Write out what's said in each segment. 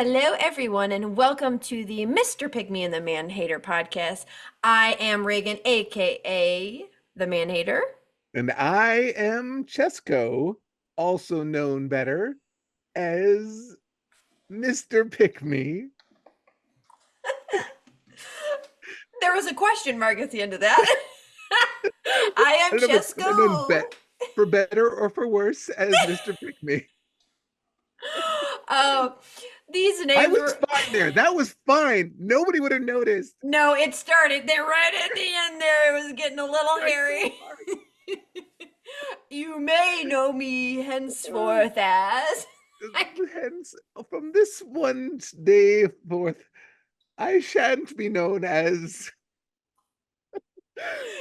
Hello, everyone, and welcome to the Mr. Pick Me and the Manhater podcast. I am Regan, aka the Manhater. And I am Chesko, also known better as Mr. Pick Me. There was a question mark at the end of that. I am Chesko. For better or for worse as Mr. Pick Me. These names I was fine there. That was fine. Nobody would have noticed. No, it started there right at the end there. It was getting a little hairy. You may know me henceforth as... Hence, from this one day forth, I shan't be known as...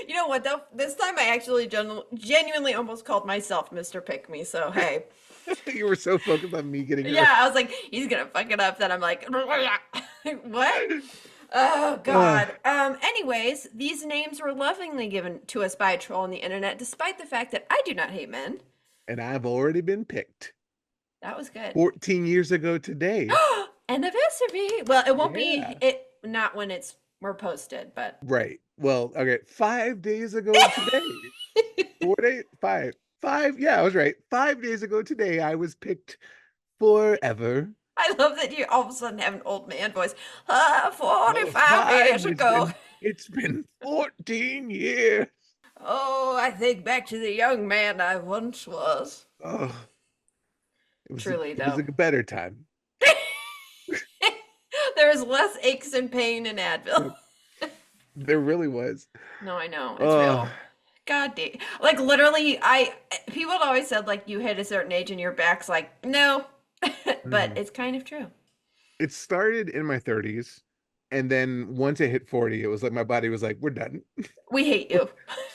You know what, though? This time I actually genuinely almost called myself Mr. Pick Me, so hey. You were so focused on me getting... Yeah, I was like, he's gonna fuck it up, that I'm like, what? Oh, God. Anyways, these names were lovingly given to us by a troll on the internet, despite the fact that I do not hate men. And I've already been picked. That was good. 14 years ago today. Anniversary. Well, it won't be not when we're posted, but right. Well, okay. 5 days ago today. 4 days, five. Yeah, I was right. 5 days ago today, I was picked forever. I love that you all of a sudden have an old man voice. 45 years ago. It's been 14 years. Oh, I think back to the young man I once was. Oh, it was Truly, it was a better time. There was less aches and pain in Advil. There really was. No, I know. It's real. God damn. Like, literally, people had always said, like, you hit a certain age and your back's like, no. But it's kind of true. It started in my 30s. And then once I hit 40, it was like my body was like, we're done. We hate you.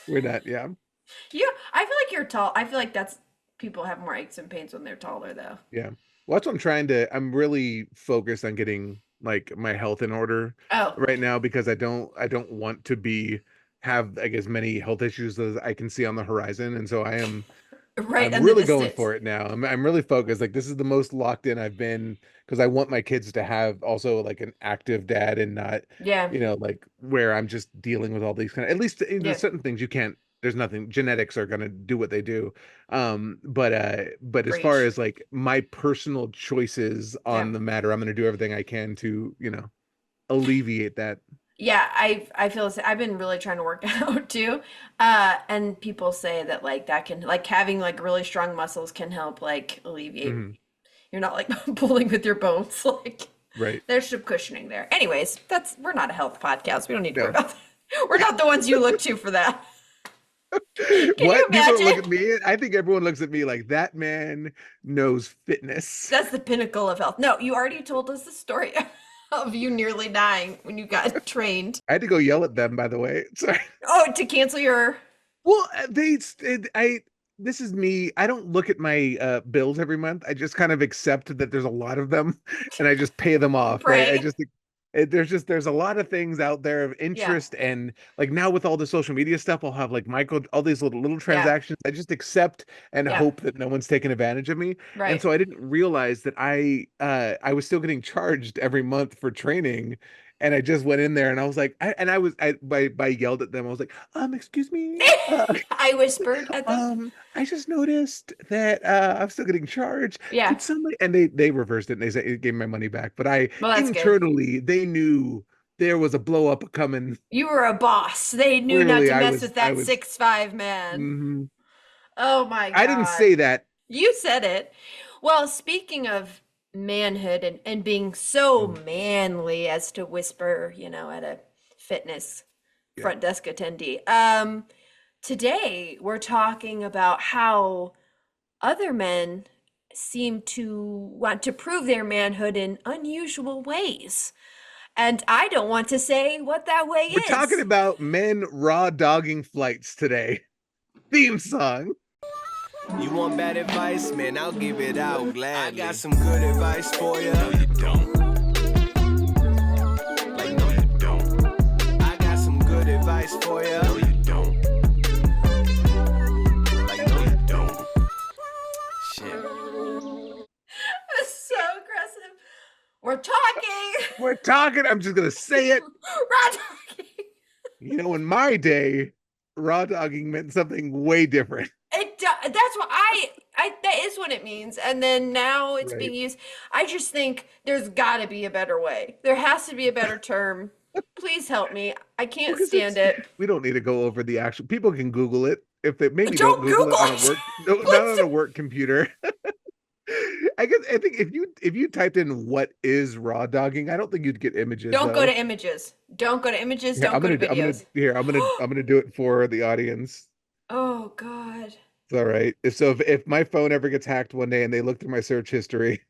We're done, yeah. I feel like you're tall. I feel like people have more aches and pains when they're taller, though. Yeah. Well, that's what I'm really focused on getting like my health in order right now, because I don't want to have like as many health issues as I can see on the horizon. And so I'm really going for it now. I'm really focused. Like, this is the most locked in I've been, because I want my kids to have also like an active dad and not, like where I'm just dealing with all these kind of, at least there's certain things you can't, there's nothing, genetics are going to do what they do. But as far as like my personal choices on the matter, I'm going to do everything I can to, alleviate that. Yeah, I feel I've been really trying to work out too. And people say that like that can, like, having like really strong muscles can help like alleviate. You're not like pulling with your bones. Like, right. There's some cushioning there. Anyways, we're not a health podcast. We don't need to worry about that. We're not the ones you look to for that. What? People look at me? I think everyone looks at me like, that man knows fitness. That's the pinnacle of health. No, you already told us the story of you nearly dying when you got trained. I had to go yell at them, by the way. Sorry. Oh, to cancel your... Well, this is me. I don't look at my bills every month. I just kind of accept that there's a lot of them and I just pay them off. Right? There's a lot of things out there of interest, and like now with all the social media stuff, I'll have like all these little transactions. I just accept and hope that no one's taking advantage of me. Right. And so I didn't realize that I was still getting charged every month for training. And I just went in there and I was like, I yelled at them. I was like, excuse me. I whispered at them. I just noticed that I'm still getting charged. Yeah. And they reversed it and they said it gave me my money back. But internally, they knew there was a blow up coming. You were a boss. They knew not to mess with that 6'5" man. Mm-hmm. Oh my God. I didn't say that. You said it. Well, speaking of manhood and being so manly as to whisper, at a fitness front desk attendee. Today we're talking about how other men seem to want to prove their manhood in unusual ways. And I don't want to say what that way is. We're talking about men raw dogging flights today. Theme song. You want bad advice, man? I'll give it out gladly. I got some good advice for you. No, you don't. Like, no, you don't. I got some good advice for you. No, you don't. Like, no, you don't. Shit. That's so aggressive. We're talking. We're talking. I'm just gonna say it. Raw dogging. You know, in my day, raw dogging meant something way different. That's what I that is what it means. And then now it's Right. being used. I just think there's got to be a better way. There has to be a better term. Please help me. I can't stand it. We don't need to go over the actual. People can Google it if they maybe Don't don't Google it Google on a it. work, no, not on a work computer. I think if you typed in what is raw dogging, I don't think you'd get images. Don't go to images. Don't go to images. Here, Don't go to videos. I'm gonna do it for the audience. Oh God. It's all right. If my phone ever gets hacked one day and they look through my search history,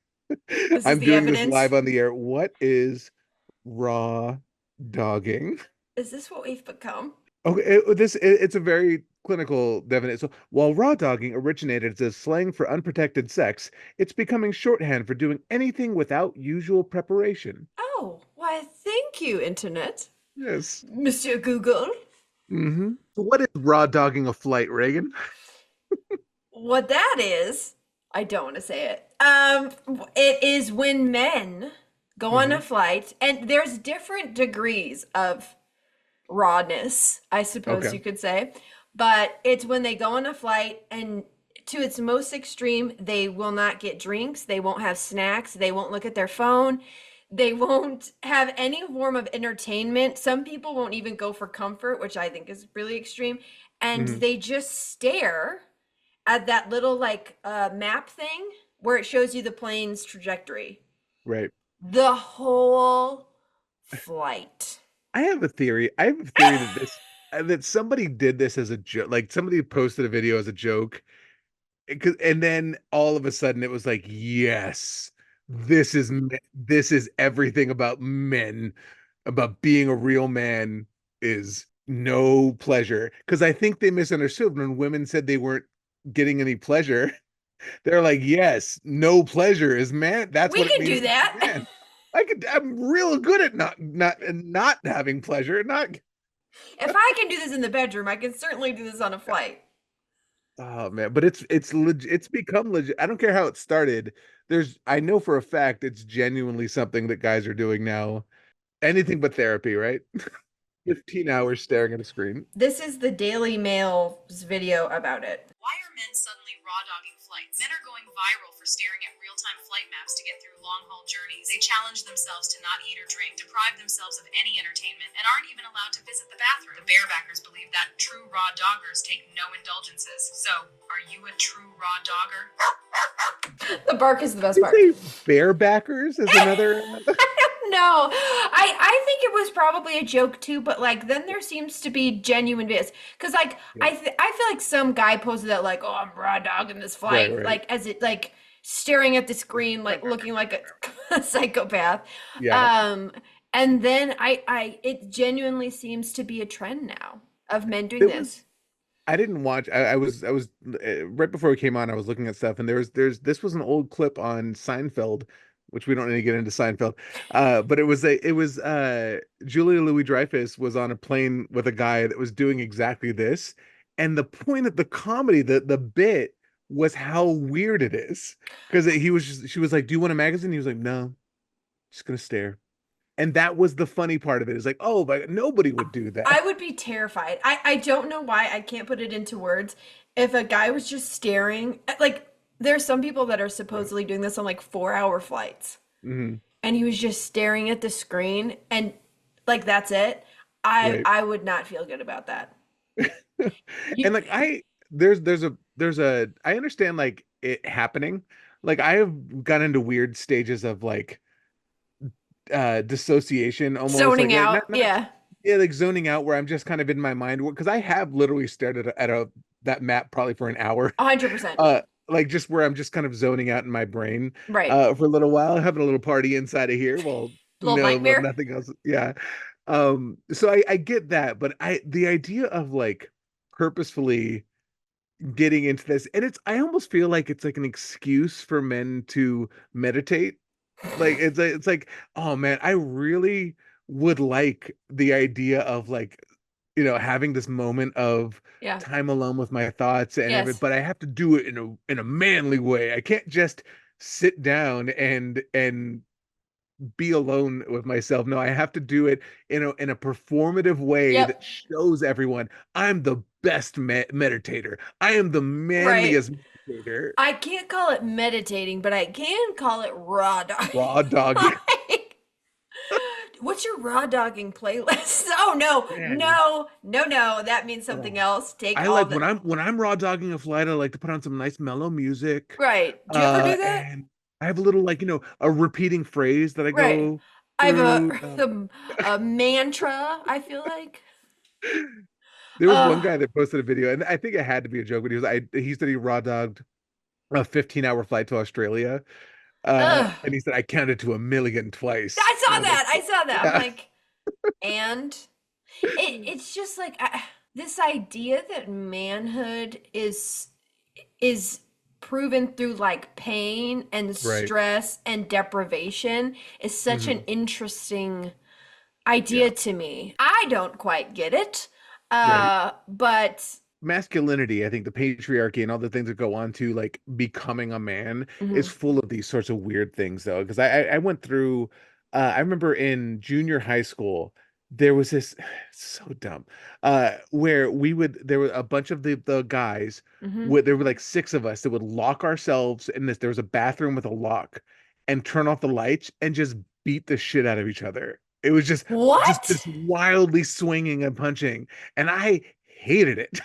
This is I'm the doing this evidence. live on the air. What is raw dogging? Is this what we've become? Okay, it's a very clinical definition. So while raw dogging originated as slang for unprotected sex, it's becoming shorthand for doing anything without usual preparation. Oh, why, thank you, Internet. Yes. Monsieur Google. Mm-hmm. So what is raw dogging a flight, Regan? What that is, I don't want to say it. It is when men go on a flight, and there's different degrees of rawness, I suppose you could say. But it's when they go on a flight, and to its most extreme, they will not get drinks, they won't have snacks, they won't look at their phone, they won't have any form of entertainment. Some people won't even go for comfort, which I think is really extreme. And they just stare at that little like map thing where it shows you the plane's trajectory. Right. The whole flight. I have a theory. That somebody did this as a joke. Like somebody posted a video as a joke. And then all of a sudden it was like, yes, this is everything about men, about being a real man is no pleasure. Because I think they misunderstood when women said they weren't getting any pleasure. They're like, yes, no pleasure is man. That's We what it can means do that. to be man. I'm real good at not having pleasure. Not If I can do this in the bedroom, I can certainly do this on a flight. Oh man, but it's become legit. I don't care how it started. I know for a fact it's genuinely something that guys are doing now. Anything but therapy, right? 15 hours staring at a screen. This is the Daily Mail's video about it. Why are men suddenly raw dogging flights? Men are going viral for staring at real-time flight maps to get through long-haul journeys. They challenge themselves to not eat or drink, deprive themselves of any entertainment, and aren't even allowed to visit the bathroom. The barebackers believe that true raw doggers take no indulgences. So, are you a true raw dogger? The bark is the best part. Barebackers is another. No, I think it was probably a joke too, but like then there seems to be genuine videos because like I feel like some guy posted that like, oh, I'm raw dogging this flight, Right. like as it like staring at the screen, like looking like a psychopath. Yeah. And then it genuinely seems to be a trend now of men doing this. I didn't watch. I was right before we came on. I was looking at stuff, and this was an old clip on Seinfeld, which we don't need to get into Seinfeld. But it was Julia Louis-Dreyfus was on a plane with a guy that was doing exactly this, and the point of the comedy, the bit was how weird it is because she was like, "Do you want a magazine?" He was like, "No, just gonna stare." And that was the funny part of it. It's like, oh, but nobody would do that. I would be terrified. I don't know why. I can't put it into words. If a guy was just staring, like there's some people that are supposedly doing this on like 4-hour flights. And he was just staring at the screen and like that's it. I would not feel good about that. And like I understand like it happening. Like I have got into weird stages of like dissociation, almost zoning like, out. Yeah, like zoning out where I'm just kind of in my mind because I have literally stared at that map probably for an hour. 100%. Like just where I'm just kind of zoning out in my brain, right? For a little while, having a little party inside of here. Well, little nightmare. Nothing else. Yeah. So I get that, but the idea of like purposefully getting into this, and I almost feel like it's like an excuse for men to meditate. Like it's like, oh man, I really would like the idea of like, having this moment of time alone with my thoughts and everything, but I have to do it in a manly way. I can't just sit down and be alone with myself. No, I have to do it in a performative way that Yep. shows everyone I'm the best meditator. I am the Right. manliest meditator. I can't call it meditating, but I can call it raw dog. Raw dog. Like, what's your raw dogging playlist? Oh no, Man. no. That means something Oh. else. Take I all like the when I'm raw dogging a flight, I like to put on some nice mellow music. right. Do you ever do that? And I have a little like, a repeating phrase that I Right. go I have through. a mantra, I feel like. There was one Uh, guy that posted a video, and I think it had to be a joke, but he said he raw dogged a 15-hour flight to Australia. And he said, I counted to 1,000,000 twice. I And saw I'm like, that. I saw that. I'm yeah. like, and it's just like this idea that manhood is proven through like pain and Right. stress and deprivation is such an Mhm. interesting Yeah. idea to me. I don't quite get it. Right. But Masculinity, I think the patriarchy and all the things that go on to like becoming a man is mhm, full of these sorts of weird things though. Because I went through I remember in junior high school, there was this so dumb where there were a bunch of the guys mhm. there were like six of us that would lock ourselves in there was a bathroom with a lock and turn off the lights and just beat the shit out of each other. It was just What? this wildly swinging and punching, and I hated it.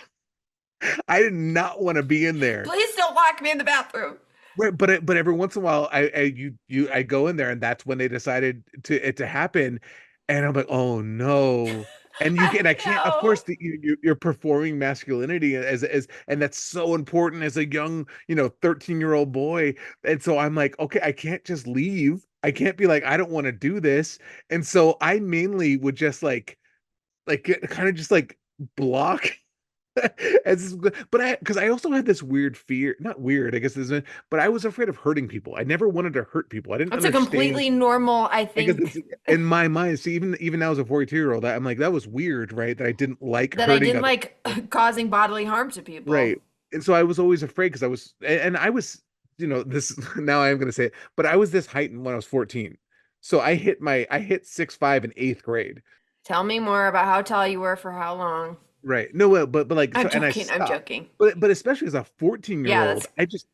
I did not want to be in there. Please don't lock me in the bathroom. Right, but every once in a while, I go in there, and that's when they decided to happen, and I'm like, oh no. And you I can I can't, of know. course, you're performing masculinity as and that's so important as a young 13-year-old boy. And so I'm like, okay, I can't just leave. I can't be like, I don't want to do this. And so I mainly would just like kind of just like block. But because I also had this weird fear, not weird, I guess this is, but I was afraid of hurting people. I never wanted to hurt people. I didn't That's a understand. completely normal, I I guess it's think, in my mind. See, even now as a 42-year-old, I'm like, that was weird, right? That I didn't like that I hurting didn't other like people. causing bodily harm to people. Right. And so I was always afraid because and I was, this now I am going to say it, but I was this height when I was 14. So I hit 6'5" in eighth grade. Tell me more about how tall you were for how long. Right. No, well, but like so, I'm and I joking. I'm stopped. joking. But especially as a 14-year Yeah, old, that's I just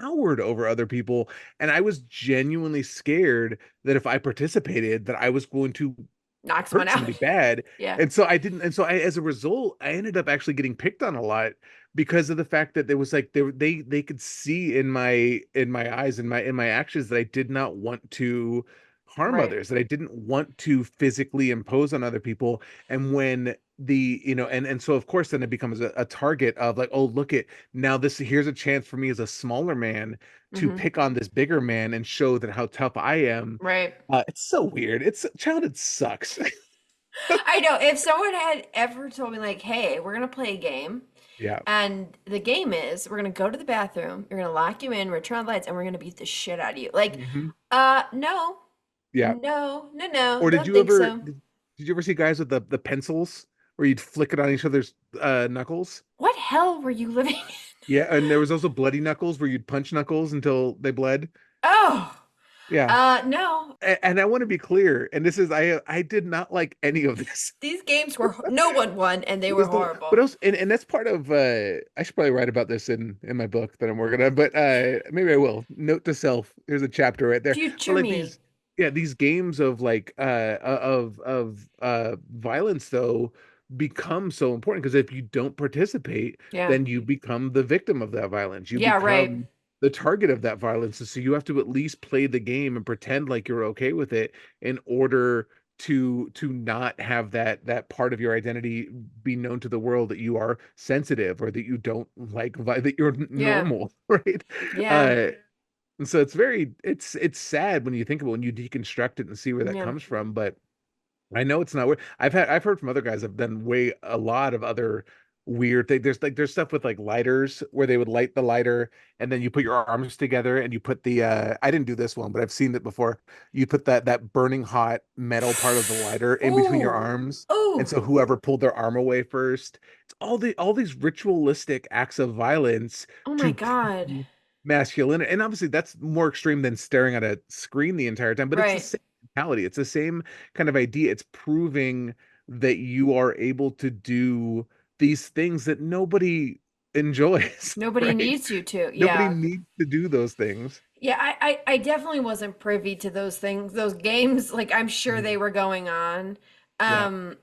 towered over other people, and I was genuinely scared that if I participated, that I was going to knock someone hurt out. somebody bad. Yeah. And so I didn't. And so as a result, I ended up actually getting picked on a lot because of the fact that there was like they could see in my eyes in my actions that I did not want to harm Right. others, that I didn't want to physically impose on other people. And when and so of course then it becomes a target of like, oh, look at now, here's a chance for me as a smaller man to Hmm. pick on this bigger man and show that how tough I am. Right. It's so weird. Childhood sucks. I know. If someone had ever told me, like, hey, we're going to play a game, Yeah. and the game is we're going to go to the bathroom, you're going to lock you in, we're going to turn on the lights, and we're going to beat the shit out of you. Like, Hmm. no, Yeah. no, Or don't think so. did you ever see guys with the pencils where you'd flick it on each other's knuckles? What hell were you living in? Yeah, and there was also bloody knuckles where you'd punch knuckles until they bled. Oh, Yeah. no. And I want to be clear, and this is I did not like any of this. These games were, no one won, and they It were was but horrible. also and that's part of I should probably write about this in my book that I'm working on, but maybe I will. Note to self, there's a chapter right there. But Future like me. these games of like violence though become so important because if you don't participate, Yeah. then you become the victim of that violence. You Yeah, right. become the target of that violence. And so you have to at least play the game and pretend like you're okay with it in order to not have that part of your identity be known to the world that you are sensitive or that you don't like that you're Yeah. normal, right? Yeah. uh and so it's sad when you think about when you deconstruct it and see where that Yeah. comes from. But I know it's not weird. I've heard from other guys have done a lot of other weird things. There's stuff with like lighters where they would light the lighter and then you put your arms together and you put the I didn't do this one, but I've seen it before. You put that burning hot metal part of the lighter in between your Ooh. arms. And Ooh. so whoever pulled their arm away first, it's all these ritualistic acts of violence Oh my to God. masculinity. And obviously that's more extreme than staring at a screen the entire time, but it's the Right. same. mentality. It's the same kind of idea. It's proving that you are able to do these things that nobody enjoys, Nobody right? needs you to. Nobody Yeah. needs to do those things. Yeah, I definitely wasn't privy to those things, those games. Like I'm sure they Mhm. were going on. Yeah. Um,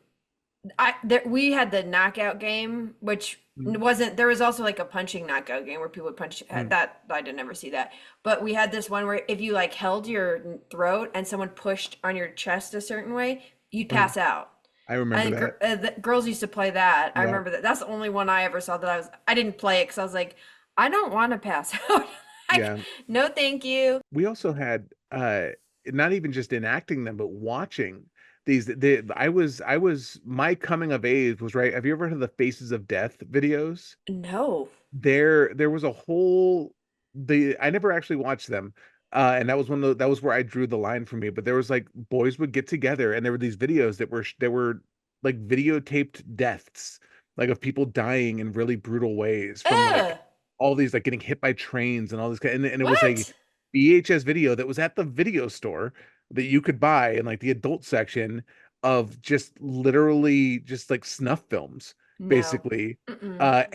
we had the knockout game, which Mhm. wasn't, there was also like a punching knockout game where people would punch Mhm. that. I didn't ever see that. But we had this one where if you like held your throat and someone pushed on your chest a certain way, you'd Uh-huh. pass out. I remember And that. the girls used to play that. I Yeah. remember that. That's the only one I ever saw that I didn't play it because I was like, I don't want to pass out. Like, Yeah. no, thank you. We also had not even just enacting them, but watching I was my coming of age was right. Have you ever heard of the Faces of Death videos? No. There was a whole the I never actually watched them. And that was that was where I drew the line for me. But there was like boys would get together and there were these videos that were like videotaped deaths, like of people dying in really brutal ways from like Ugh. all these like getting hit by trains and all this and it was a What? VHS video that was at the video store that you could buy in like the adult section of just literally just like snuff films No. basically. Mm-mm.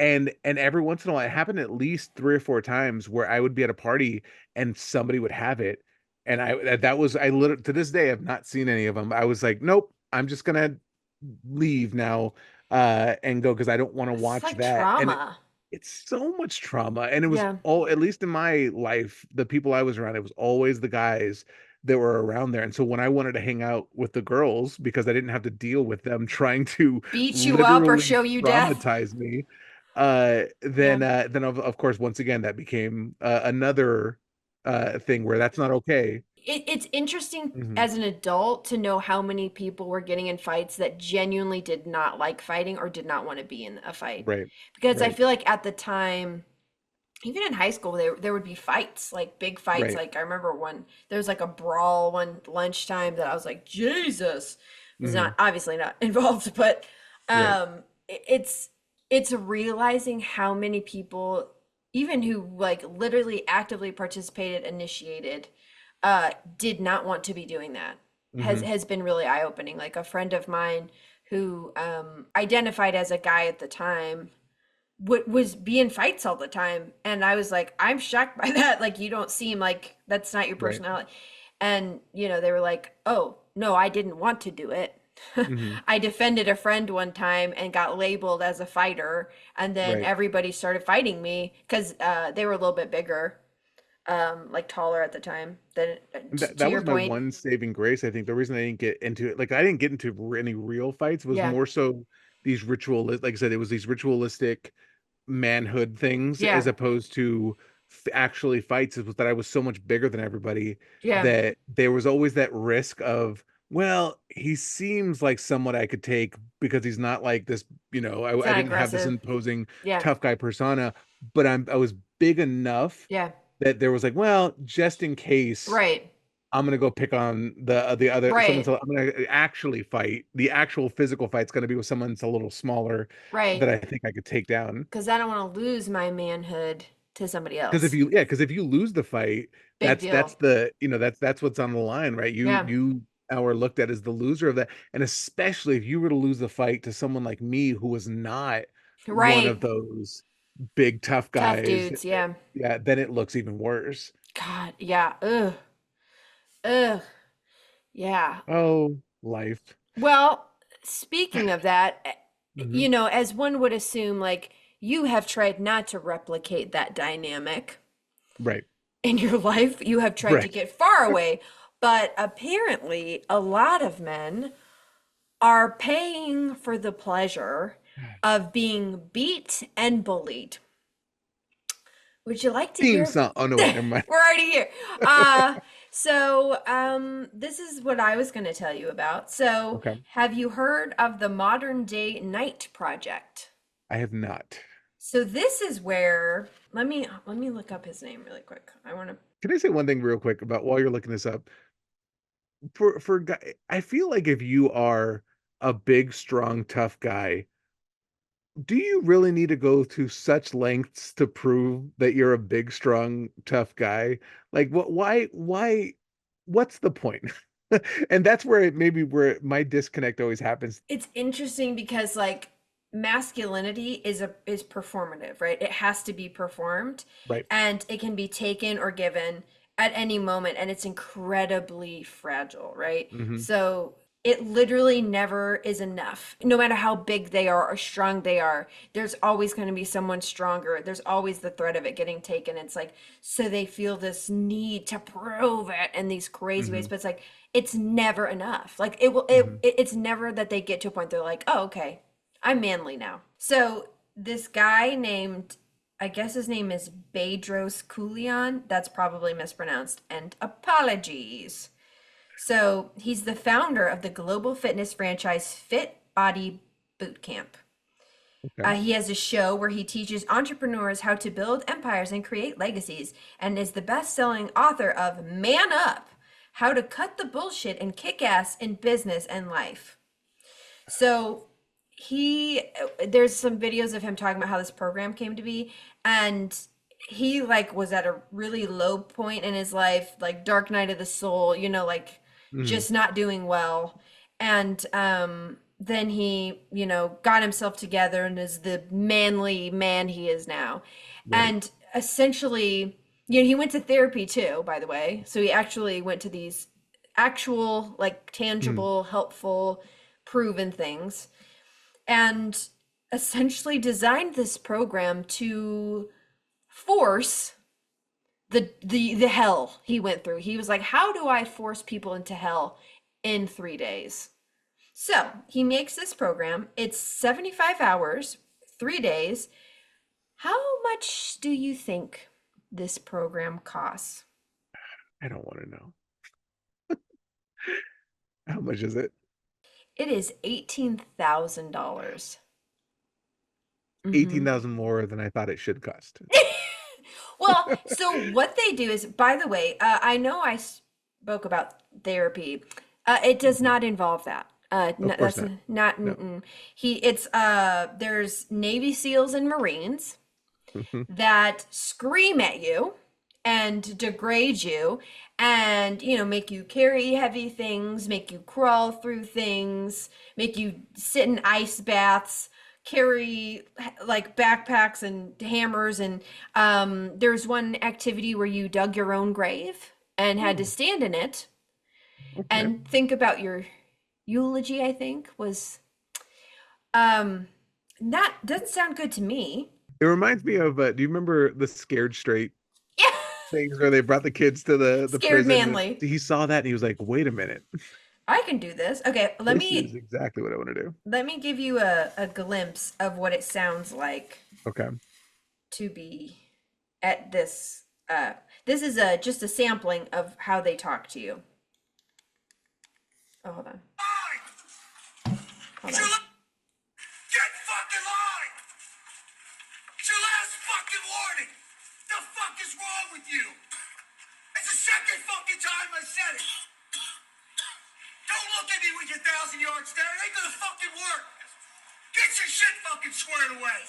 And every once in a while, it happened at least 3 or 4 times where I would be at a party and somebody would have it, and that was I literally to this day have not seen any of them. I was like, nope, I'm just gonna leave now, and go because I don't want to It's watch like that. And trauma. it's so much trauma, and it was Yeah. all at least in my life, the people I was around, it was always the guys that were around there. And so when I wanted to hang out with the girls because I didn't have to deal with them trying to Beat you up or literally show you death. traumatize me, Yeah. then of course once again that became another thing where that's not okay. It's interesting Hmm. as an adult to know how many people were getting in fights that genuinely did not like fighting or did not want to be in a fight. Right, Because I right, feel like at the time, even in high school, there would be fights, like big fights. right. Like I remember there was like a brawl one lunchtime that I was like, Jesus. Was Hmm. not obviously not involved, but Right. it's realizing how many people, even who like literally actively participated, initiated, did not want to be doing that. Hmm. Has been really eye opening. Like a friend of mine who identified as a guy at the time was be in fights all the time, and I was like, I'm shocked by that. Like you don't seem like that's not your Right. personality. And they were like, oh no, I didn't want to do it. Hmm. I defended a friend one time and got labeled as a fighter, and then Right. everybody started fighting me because they were a little bit bigger, like taller at the time. Then And to that your was my point, one saving grace. I think the reason I didn't get into it, like I didn't get into any real fights, was yeah, more so these like I said, it was these ritualistic manhood things as yeah, opposed to actually fights. It was that I was so much bigger than everybody yeah, that there was always that risk of, well, he seems like someone I could take because he's not like this, it's I not didn't have this aggressive. imposing Yeah, tough guy persona, but I was big enough yeah, that there was like, well, just in case right, I'm gonna go pick on the other someone's. right, I'm gonna actually fight. The actual physical fight's gonna be with someone that's a little smaller that right. I think I could take down. Because I don't want to lose my manhood to somebody Because else. because if you lose the fight, Big that's deal. the that's what's on the line, right? Yeah, You now are looked at as the loser of that, and especially if you were to lose the fight to someone like me who was not one of right. those big tough Tough guys, dudes. Yeah. yeah, then it looks even worse. God. Yeah. Ugh. Ugh. Yeah. Oh, life. Well, speaking of that, Hmm. as one would assume, like you have tried not to replicate that dynamic Right, in your life. You have tried to right. get far away, but apparently a lot of men are paying for the pleasure of being beat and bullied. Would you like to Theme hear? song. Oh no, wait, never mind. We're already here. This is what I was going to tell you about. So, Okay, have you heard of the Modern Day Night Project? I have not. So this is where let me look up his name really quick. I want to. Can I say one thing real quick about while you're looking this up? For guy, I feel like if you are a big, strong, tough guy, do you really need to go to such lengths to prove that you're a big, strong, tough guy? Like, what's the point? And that's where where my disconnect always happens. It's interesting because like masculinity is performative, right? It has to be performed, Right. and it can be taken or given at any moment, and it's incredibly fragile, right? Mm-hmm. So it literally never is enough. No matter how big they are or strong they are, there's always going to be someone stronger. There's always the threat of it getting taken. It's like, so they feel this need to prove it in these crazy ways, Mm-hmm. but it's like, it's never enough. Like it will, Mm-hmm. it's never that they get to a point they're like, oh, okay, I'm manly now. So this guy named, I guess his name is Bedros Koulian. That's probably mispronounced, and apologies. So he's the founder of the global fitness franchise Fit Body Bootcamp. Okay. He has a show where he teaches entrepreneurs how to build empires and create legacies, and is the best-selling author of Man Up: How to Cut the Bullshit and Kick Ass in Business and Life. So there's some videos of him talking about how this program came to be, and he like was at a really low point in his life, like dark night of the soul, like Mm-hmm. just not doing well. And then he, got himself together and is the manly man he is now. Right. And essentially, he went to therapy too, by the way. So he actually went to these actual, like Mm-hmm. tangible, helpful, proven things, and essentially designed this program to force the hell he went through. He was like, how do I force people into hell in 3 days? So he makes this program. It's 75 hours, 3 days. How much do you think this program costs? I don't want to know. How much is it? It is $18,000. 18,000 more than I thought it should cost. Well, so what they do is, by the way, I know I spoke about therapy. It does not involve that. Of course That's not. not. No. There's Navy SEALs and Marines Mhm. that scream at you and degrade you, and make you carry heavy things, make you crawl through things, make you sit in ice baths, carry like backpacks and hammers. And there's one activity where you dug your own grave and had to stand in it Okay. and think about your eulogy. I think was that doesn't sound good to me. It reminds me of do you remember the Scared Straight Yeah. things where they brought the kids to the Scared prison? manly. He saw that and he was like, wait a minute. I can do this. Okay, This is exactly what I want to do. let me give you a glimpse of what it sounds like Okay. to be at this. This is just a sampling of how they talk to you. Oh, hold on. Hold on. Get fucking line! It's your last fucking warning! The fuck is wrong with you? It's the second fucking time I said it! Don't look at me with your 1,000-yard stare. It ain't gonna fucking work! Get your shit fucking squared away!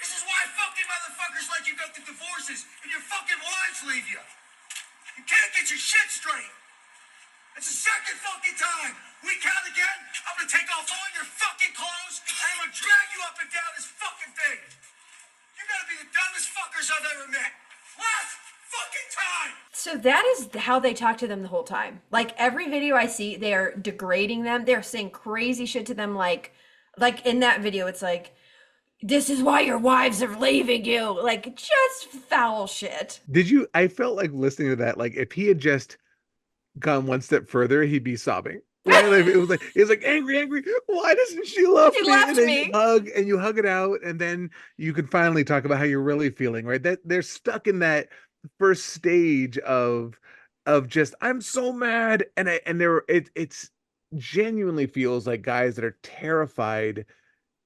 This is why fucking motherfuckers like you go through divorces and your fucking wives leave you. You can't get your shit straight. It's the second fucking time. We count again. I'm gonna take off all your fucking clothes and I'm gonna drag you up and down this fucking thing. You gotta be the dumbest fuckers I've ever met. Last fucking time. So that is how they talk to them the whole time. Like every video I see, they are degrading them. They're saying crazy shit to them. Like in that video, it's like, this is why your wives are leaving you. Like just foul shit. I felt like listening to that, like if he had just gone one step further, he'd be sobbing. Right? Like, it was like angry. Why doesn't she love She me? left And then me. you hug it out, and then you can finally talk about how you're really feeling, right? That they're stuck in that first stage of just I'm so mad, and it's genuinely feels like guys that are terrified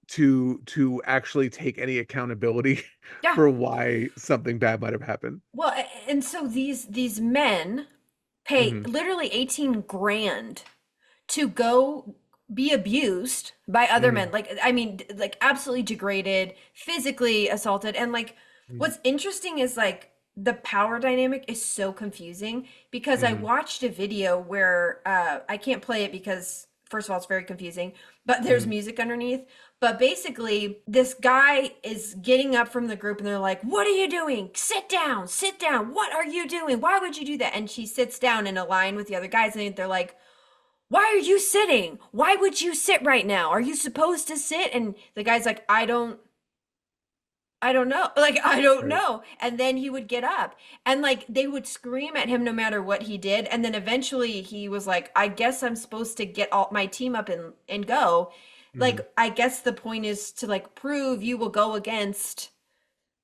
to actually take any accountability Yeah. for why something bad might have happened. Well, and so these men pay Mhm. literally 18 grand to go be abused by other Mhm. men. Like, I mean, like absolutely degraded, physically assaulted. And like, Mhm. what's interesting is like, the power dynamic is so confusing because I Hmm. watched a video where I can't play it because first of all it's very confusing, but there's Hmm. music underneath. But basically, this guy is getting up from the group and they're like, "What are you doing? Sit down, sit down. What are you doing? Why would you do that?" And she sits down in a line with the other guys and they're like, "Why are you sitting? Why would you sit right now? Are you supposed to sit?" And the guy's like, I don't know. Like, I don't Right. know. And then he would get up and like they would scream at him no matter what he did. And then eventually he was like, I guess I'm supposed to get all my team up and go. Hmm. Like, I guess the point is to like prove you will go against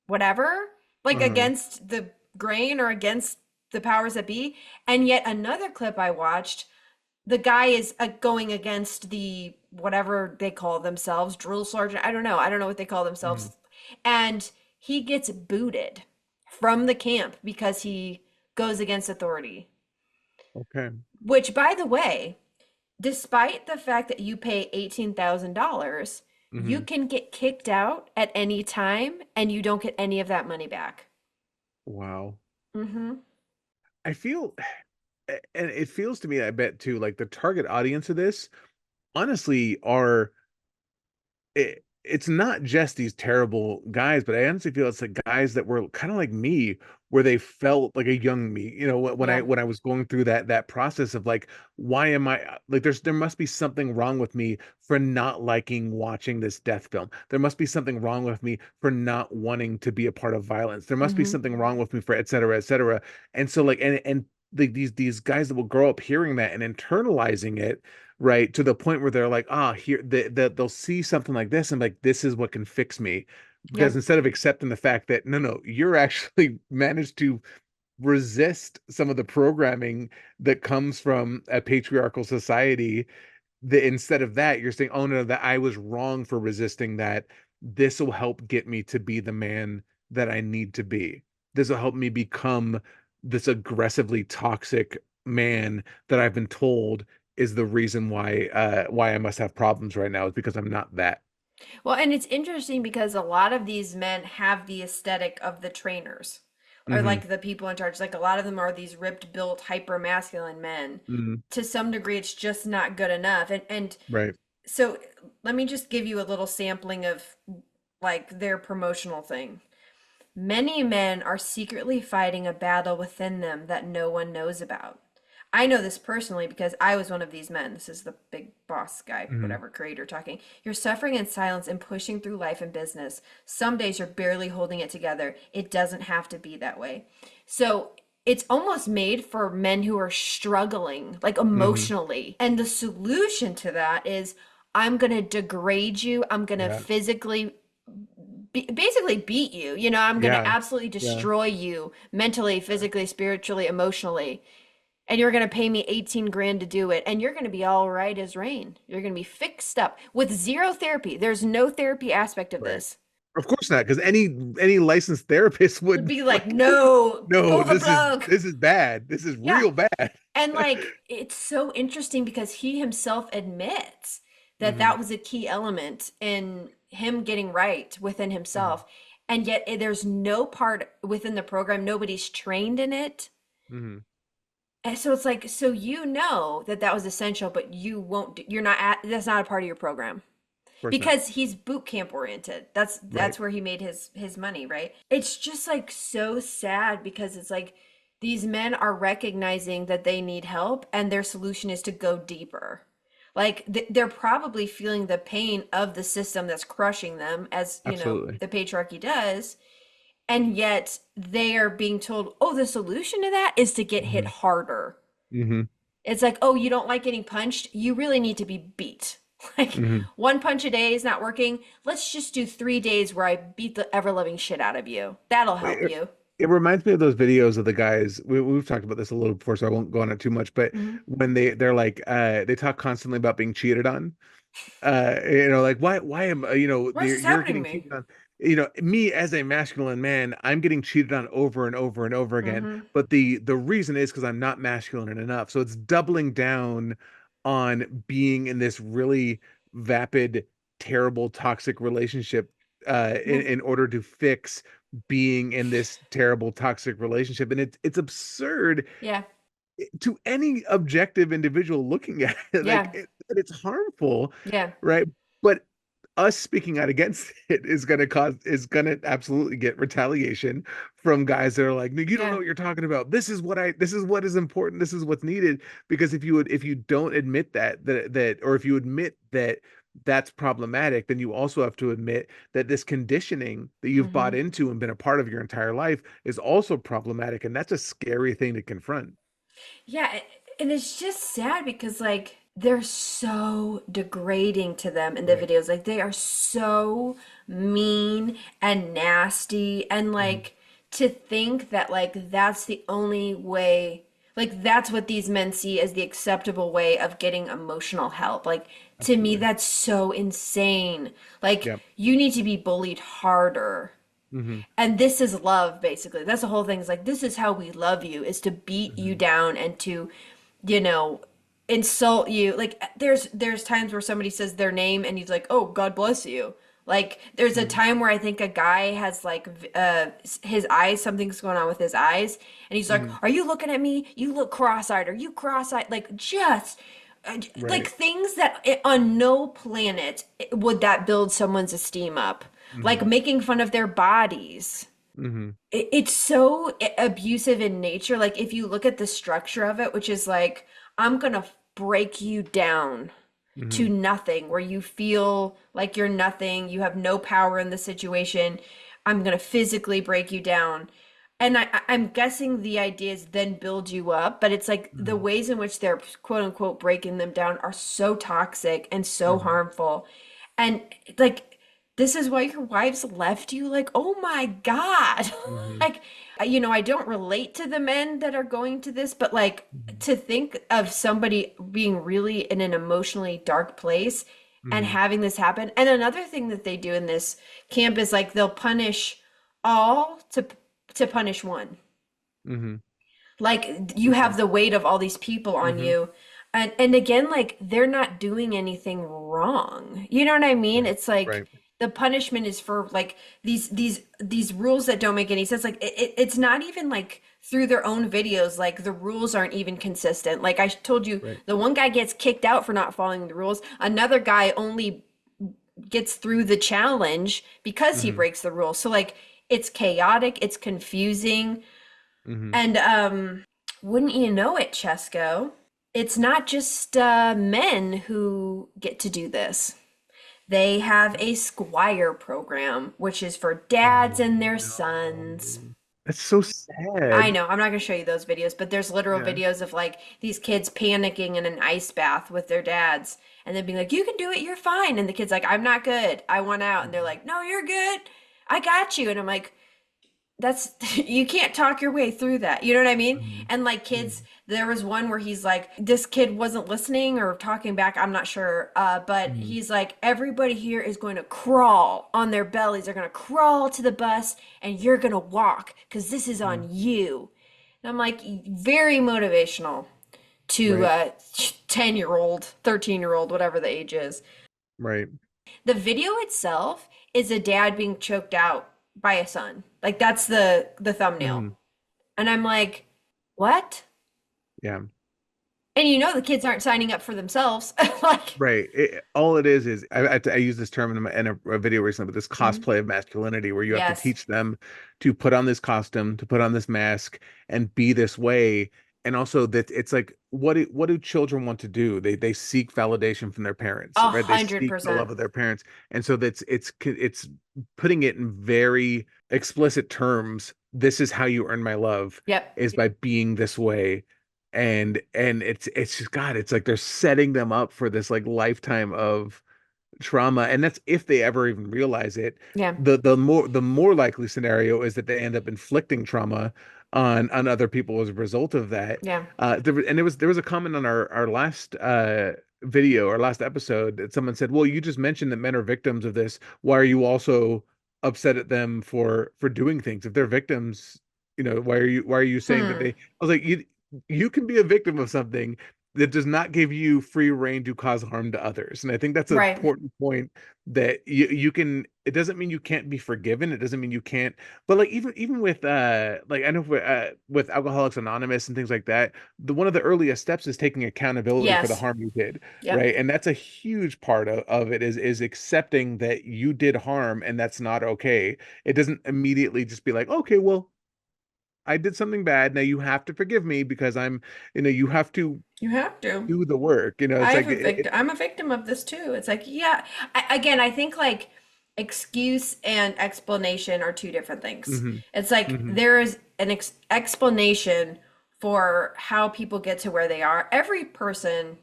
whatever, like Uh-huh. against the grain or against the powers that be. And yet another clip I watched, the guy is going against the whatever they call themselves, drill sergeant. I don't know what they call Hmm. themselves. And he gets booted from the camp because he goes against authority. Okay. Which, by the way, despite the fact that you pay $18,000, you Hmm. can get kicked out at any time and you don't get any of that money back. Wow. Mm-hmm. I feel, and it feels to me, I bet too, like the target audience of this honestly are it's not just these terrible guys, but I honestly feel it's the guys that were kind of like me, where they felt like a young me. You know, Yeah. when I was going through that process of like, why am I like there must be something wrong with me for not liking watching this death film. There must be something wrong with me for not wanting to be a part of violence. There must be Mm-hmm. something wrong with me for et cetera, et cetera. And so like and these guys that will grow up hearing that and internalizing it, right, to the point where they're like, ah, here they'll see something like this and like this is what can fix me, because Yep. instead of accepting the fact that no, you're actually managed to resist some of the programming that comes from a patriarchal society, that instead of that you're saying, oh no, that I was wrong for resisting that. This will help get me to be the man that I need to be. This will help me become this aggressively toxic man that I've been told is the reason why I must have problems right now, is because I'm not that. Well, and it's interesting because a lot of these men have the aesthetic of the trainers or Hmm. like the people in charge. Like a lot of them are these ripped, built, hyper masculine men. Hmm. To some degree, it's just not good enough. And Right. so let me just give you a little sampling of like their promotional thing. Many men are secretly fighting a battle within them that no one knows about. I know this personally because I was one of these men. This is the big boss guy, Hmm. whatever creator talking. You're suffering in silence and pushing through life and business. Some days you're barely holding it together. It doesn't have to be that way. So it's almost made for men who are struggling, like Hmm. emotionally. And the solution to that is I'm going to degrade you. I'm going to Yeah. physically basically beat you. You know, I'm going to Yeah. absolutely Yeah. destroy you mentally, physically, spiritually, emotionally. And you're going to pay me 18 grand to do it. And you're going to be all right as rain. You're going to be fixed up with zero therapy. There's no therapy aspect of Right. this. Of course not, because any licensed therapist Would would be like, like, no, no, pull the plug. this is bad. This is Yeah. real bad. And like, it's so interesting because he himself admits that Hmm. that was a key element in him getting right within Hmm. himself. And yet, there's no part within the program, nobody's trained in it. Hmm. And so it's like, so you know that that was essential, but you won't, you're not at, that's not a part of your program Of course not. because he's boot camp oriented. Right. That's where he made his money, right? It's just like so sad because it's like these men are recognizing that they need help and their solution is to go deeper. Like they're probably feeling the pain of the system that's crushing them as, you know, Absolutely. the patriarchy does, and yet they are being told, "Oh, the solution to that is to get hit Hmm. harder." Hmm. It's like, "Oh, you don't like getting punched? You really need to be beat." Like Hmm. one punch a day is not working. Let's just do 3 days where I beat the ever loving shit out of you. That'll help It, you. it reminds me of those videos of the guys. We've talked about this a little before, so I won't go on it too much. But Hmm. when they're like, they talk constantly about being cheated on, you know, like why am you know, Why is this you're happening to getting me? cheated on. You know, me as a masculine man, I'm getting cheated on over and over and over again, Hmm. but the reason is because I'm not masculine enough. So it's doubling down on being in this really vapid, terrible, toxic relationship, Yeah. in order to fix being in this terrible toxic relationship, and it's absurd Yeah. to any objective individual looking at it. Like Yeah. it's harmful, Yeah. right? But us speaking out against it is gonna absolutely get retaliation from guys that are like, no, you don't know Yeah. what you're talking about. This is what is important, this is what's needed. Because if you don't admit that, or if you admit that that's problematic, then you also have to admit that this conditioning that you've bought Hmm. into and been a part of your entire life is also problematic, and that's a scary thing to confront. Yeah, and it's just sad because like they're so degrading to them in the Right. videos. Like they are so mean and nasty and Mhm. like to think that like that's the only way, like that's what these men see as the acceptable way of getting emotional help. Like to me Absolutely. that's so insane. Like Yeah. you need to be bullied harder. Hmm. And this is love, basically. That's the whole thing. It's like, this is how we love you, is to beat you Hmm. down and to, you know, insult you. Like there's times where somebody says their name and he's like, "Oh, God bless you." Like there's a Hmm. time where I think a guy has like his eyes, something's going on with his eyes, and he's like, Hmm. "Are you looking at me? You look cross-eyed. Are you cross-eyed?" Like just like Right. things that on no planet would that build someone's esteem up. Like Hmm. making fun of their bodies. Hmm. It's so abusive in nature. Like if you look at the structure of it, which is like, I'm gonna break you down to Hmm. nothing, where you feel like you're nothing, you have no power in the situation. I'm gonna physically break you down. And I'm guessing the idea is then build you up, but it's like the Hmm. ways in which they're quote unquote breaking them down are so toxic and so Hmm. harmful. And like this is why your wives left you. Like, oh my God. Hmm. Like, I don't relate to the men that are going to this, but like Hmm. to think of somebody being really in an emotionally dark place and Hmm. having this happen. And another thing that they do in this camp is like they'll punish all to punish one. Hmm. Like you Okay. have the weight of all these people on Hmm. you. And again, like they're not doing anything wrong. You know what I mean? Right. It's like Right. the punishment is for like these rules that don't make any sense. Like it's not even like through their own videos, like the rules aren't even consistent. Like I told you, Right. the one guy gets kicked out for not following the rules. Another guy only gets through the challenge because he Hmm. breaks the rules. So like it's chaotic, it's confusing. Hmm. And wouldn't you know it, Chesko? It's not just men who get to do this. They have a Squire program, which is for dads Oh and their sons. no. That's so I sad. know, I'm not going to show you those videos, but there's literal Yeah. videos of like these kids panicking in an ice bath with their dads and then being like, "You can do it, you're fine." And the kid's like, "I'm not good. I want out." And they're like, "No, you're good. I got you." And I'm like, that's you can't talk your way through that. You know what I mean? Hmm. And like Hmm. kids, there was one where he's like, this kid wasn't listening or talking back, I'm not sure. But Hmm. he's like, everybody here is going to crawl on their bellies. They're going to crawl to the bus and you're going to walk because this is Hmm. on you. And I'm like, very motivational to Right. 10-year-old, 13-year-old, whatever the age is. Right. The video itself is a dad being choked out by a son. Like that's the thumbnail. Hmm. And I'm like, "What?" Yeah. And the kids aren't signing up for themselves. Like, Right. All it is I use this term in a video recently, but this mhm. cosplay of masculinity, where you have to Yes. teach them to put on this costume, to put on this mask, and be this way. And also that it's like, what do children want to do? They seek validation from their parents, A right? They hundred seek the percent. love of their parents, and so it's putting it in very explicit terms. This is how you earn my love, Yep. is by being this way. And it's just, God, it's like they're setting them up for this like lifetime of trauma, and that's if they ever even realize it. Yeah. The more likely scenario is that they end up inflicting trauma on other people as a result of that. Yeah. There was a comment on our last video, our last episode, that someone said, well, you just mentioned that men are victims of this. Why are you also upset at them for doing things? If they're victims, why are you saying that Hmm. they? I was like, you can be a victim of something that does not give you free reign to cause harm to others. And I think that's an Right. important point, that you can, it doesn't mean you can't be forgiven. It doesn't mean you can't, but like even with like I know with Alcoholics Anonymous and things like that, the one of the earliest steps is taking accountability for the Yes. harm you did. Yep. Right. And that's a huge part of it, is accepting that you did harm and that's not okay. It doesn't immediately just be like, okay, well, I did something bad. Now you have to forgive me because I'm, you have to You have to. do the work. It's like I'm a victim of this too. It's like, yeah. Again, I think like excuse and explanation are two different things. hmm It's like hmm there is an explanation for how people get to where they are. Every person,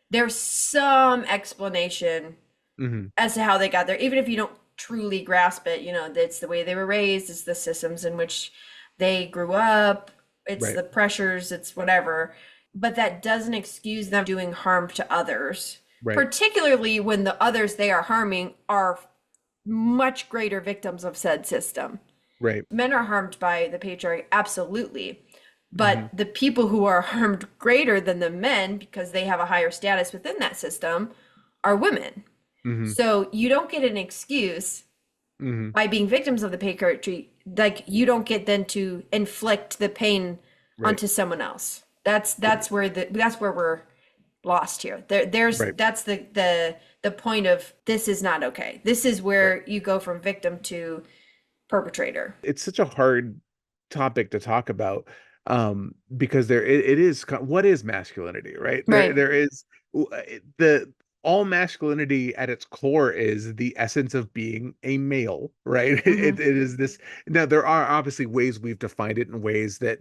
there's some explanation hmm as to how they got there, even if you don't truly grasp it. It's the way they were raised, it's the systems in which they grew up, it's Right. the pressures, it's whatever. But that doesn't excuse them doing harm to others, Right. particularly when the others they are harming are much greater victims of said system. Right. Men are harmed by the patriarchy, absolutely. But hmm the people who are harmed greater than the men because they have a higher status within that system are women. hmm So you don't get an excuse hmm by being victims of the patriarchy. Like you don't get then to inflict the pain Right. onto someone else. That's where we're lost here. Right. That's the point of this is not okay. This is where you go from victim to perpetrator. It's such a hard topic to talk about, because it is what is masculinity, right? Right. There is the all masculinity at its core is the essence of being a male, right? Mhm. It is this. Now there are obviously ways we've defined it in ways that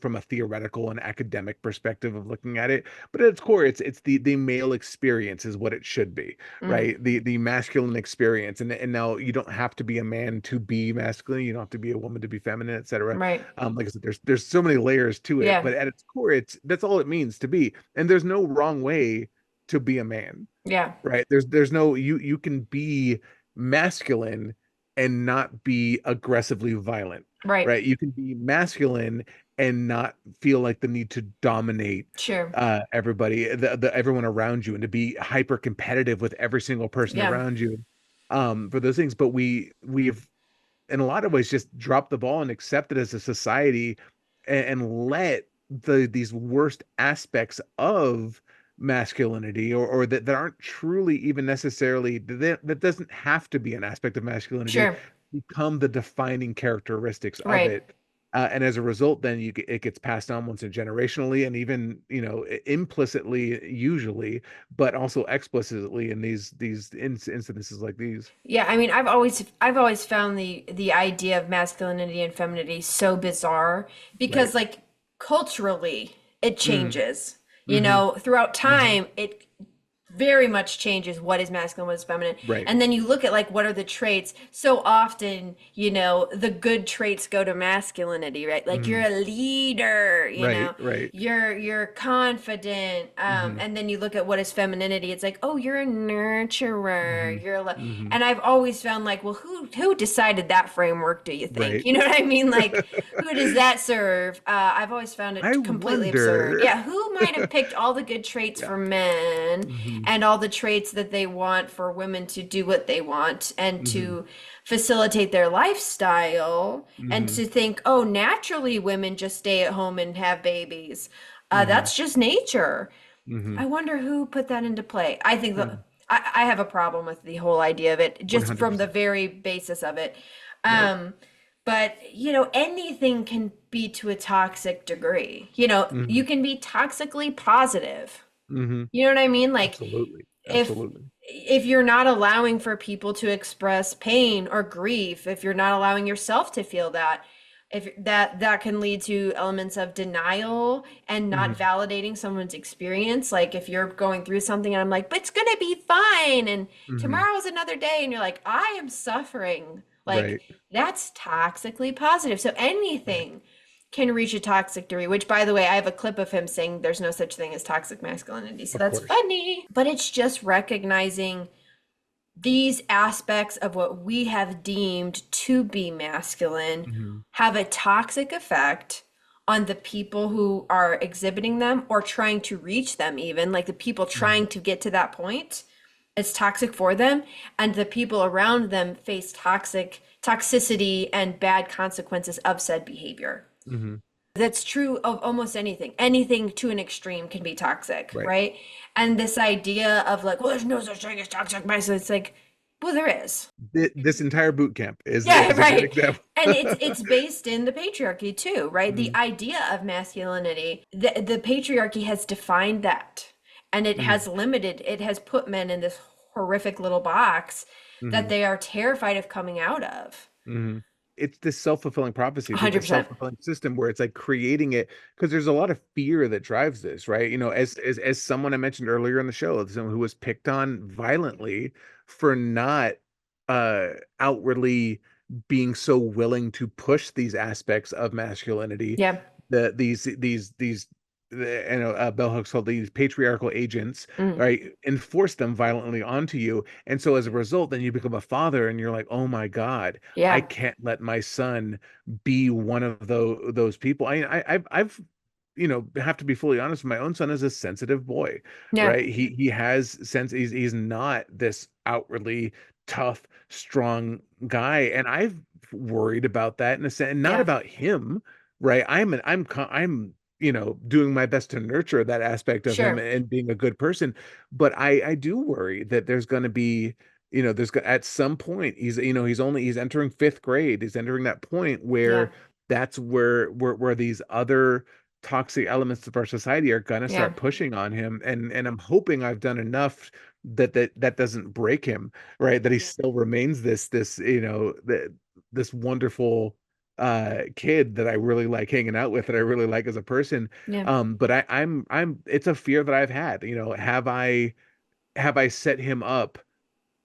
from a theoretical and academic perspective of looking at it, but at its core it's the male experience is what it should be, Mm. right? The masculine experience, and now you don't have to be a man to be masculine, you don't have to be a woman to be feminine, etc. Right. Like I said, there's so many layers to it, Yeah. but at its core that's all it means to be, and there's no wrong way to be a man, Yeah. right? There's no, you can be masculine and not be aggressively violent, Right. right? You can be masculine and not feel like the need to dominate Sure. everybody, everyone around you, and to be hyper competitive with every single person Yeah. around you, for those things. But we've in a lot of ways just dropped the ball and accepted as a society, and let these worst aspects of masculinity, or that aren't truly even necessarily, that doesn't have to be an aspect of masculinity, Sure. become the defining characteristics of Right. it. And as a result, then it gets passed on once and generationally, and even implicitly usually, but also explicitly in these incidences like these. Yeah, I mean, I've always found the idea of masculinity and femininity so bizarre because Right. like culturally it Mm. changes. hmm Throughout hmm time it very much changes what is masculine, what is feminine. Right. And then you look at like what are the traits. So often, the good traits go to masculinity, right? Like you're hmm a leader, Right. Right. you're confident. hmm And then you look at what is femininity. It's like, oh, you're a hmm nurturer. hmm And I've always found like, well, who decided that framework, do you think? Right. You know what I mean? Like, who does that serve? I've always found it I completely absurd. wonder. Yeah, who might have picked all the good traits Yeah. for men hmm and all the traits that they want for women to do what they want and hmm to facilitate their lifestyle, and hmm to think, oh, naturally women just stay at home and have babies. hmm That's just nature. hmm I wonder who put that into play. I think Yeah. I have a problem with the whole idea of it, just from the 100%. very basis of it. Right. But anything can be to a toxic degree. hmm You can be toxically positive. hmm You know what I mean? Like Absolutely. if Absolutely. if you're not allowing for people to express pain or grief, if you're not allowing yourself to feel that, if that can lead to elements of denial and not hmm validating someone's experience. Like if you're going through something and I'm like, but it's gonna be fine, and hmm tomorrow's another day, and you're like, I am suffering. Like Right. that's toxically positive. So Right. anything can reach a toxic degree, which by the way, I have a clip of him saying there's no such thing as toxic masculinity. So Of that's course. funny. But it's just recognizing these aspects of what we have deemed to be masculine hmm have a toxic effect on the people who are exhibiting them or trying to reach them, even like the people trying to get to that point. It's toxic for them, and the people around them face toxicity and bad consequences of said behavior. Mm-hmm. That's true of almost anything. Anything to an extreme can be toxic, Right. right? And this idea of like, well, there's no such thing as toxic masculinity. It's like, well, there is. This entire boot camp is Yeah, a good right. example. And it's based in the patriarchy too, right? The Mhm. idea of masculinity, the patriarchy has defined that, and it Mhm. has limited, it has put men in this horrific little box that Mhm. they are terrified of coming out of. Mhm. It's this self-fulfilling prophecy, it's like a 100%. self-fulfilling system where it's like creating it because there's a lot of fear that drives this, right? You know, as someone I mentioned earlier in the show, someone who was picked on violently for not outwardly being so willing to push these aspects of masculinity, Yeah. Bell Hooks called these patriarchal agents, Mm. right? Enforce them violently onto you, and so as a result, then you become a father, and you're like, oh my God, I Yeah. can't let my son be one of those people. I've have to be fully honest. My own son is a sensitive boy, Yeah. right? He has sense. He's not this outwardly tough, strong guy, and I've worried about that in a sense, and not Yeah. about him, right? I'm doing my best to nurture that aspect of him Sure. and being a good person, but I do worry that there's going to be at some point he's entering fifth grade. He's entering that point Yeah. where that's where these other toxic elements of our society are going to Yeah. start pushing on him, and I'm hoping I've done enough that doesn't break him, right? That he still remains this wonderful kid that I really like hanging out with, that I really like as a person. Yeah. But I'm it's a fear that I've had. Have I set him up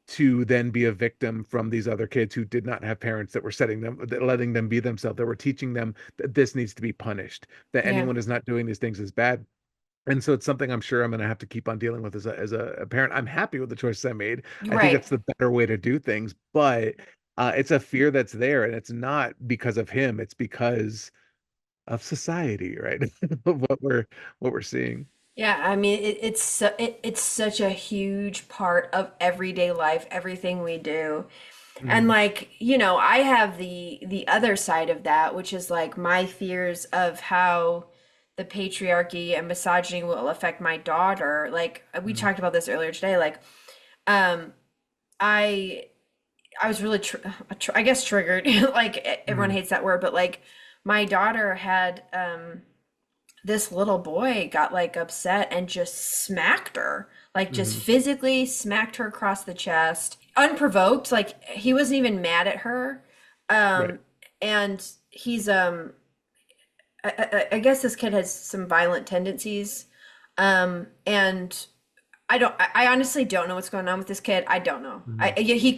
to then be a victim from these other kids who did not have parents that were letting them be themselves, that were teaching them that this needs to be punished, that Yeah. anyone is not doing these things is bad. And so it's something I'm sure I'm going to have to keep on dealing with as a parent. I'm happy with the choices I made. I think Right. that's the better way to do things, but it's a fear that's there, and it's not because of him. It's because of society, right? Of what we're seeing. Yeah, I mean it's such a huge part of everyday life, everything we do. And Mhm. like, I have the other side of that, which is like my fears of how the patriarchy and misogyny will affect my daughter. Like we Mhm. talked about this earlier today, like um I I was really I guess triggered. Like everyone Mhm. hates that word, but like my daughter had this little boy got like upset and just smacked her, like just Mhm. physically smacked her across the chest, unprovoked. Like he wasn't even mad at her. Right. Um, and he's I guess this kid has some violent tendencies. And I honestly don't know what's going on with this kid. I don't know. Mhm. Yeah, he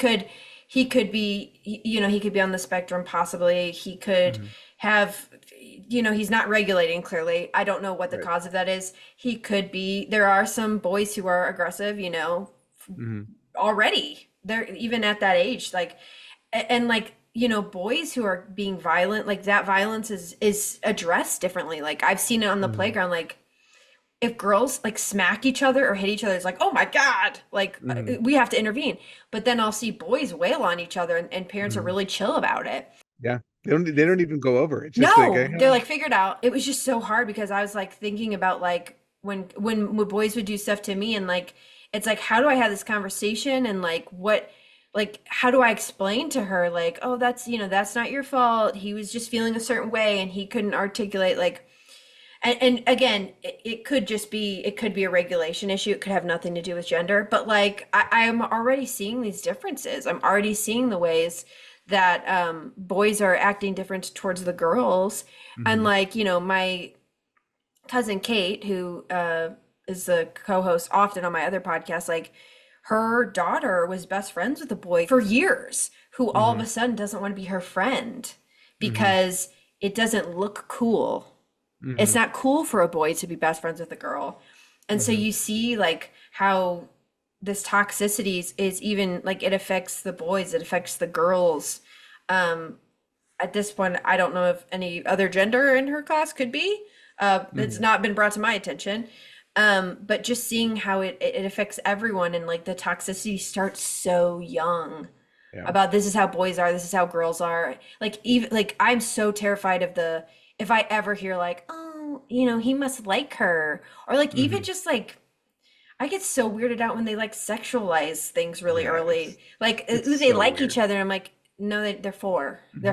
could be, he could be on the spectrum possibly. He could Mhm. have, he's not regulating clearly. I don't know what the Right. cause of that is. He could be, there are some boys who are aggressive, Mhm. already. They're even at that age, like, and like, boys who are being violent, like that violence is addressed differently. Like I've seen it on the Mhm. playground, like if girls like smack each other or hit each other, it's like, oh my God, like Mhm. we have to intervene. But then I'll see boys wail on each other, and parents are Mhm. really chill about it. Yeah. They don't even go over. It's just like, No, they're "Hey." like figured out. It was just so hard because I was like thinking about like when boys would do stuff to me, and like it's like, how do I have this conversation, and like what, like how do I explain to her like, oh, that's not your fault. He was just feeling a certain way and he couldn't articulate, like, and again, it could just be, it could be a regulation issue. It could have nothing to do with gender, but like I'm already seeing these differences. I'm already seeing the ways that boys are acting different towards the girls. And Mhm. like, my cousin Kate, who is the co-host often on my other podcast, like her daughter was best friends with a boy for years who all of Mhm. a sudden doesn't want to be her friend Mhm. because it doesn't look cool. It's Mhm. not cool for a boy to be best friends with a girl. And so Mhm. you see like how this toxicity is even like, it affects the boys, it affects the girls. Um, at this point, I don't know if any other gender in her class could be. It's not been brought to my attention. But just seeing how it affects everyone, and like the toxicity starts so young. Yeah. About this is how boys are, this is how girls are. Like even like I'm so terrified of the if I ever hear like, oh, he must like her, or like even just like I get so weirded out when they like sexualize things really Yeah, early. Like it's they so like weird. each other. I'm like, no, they're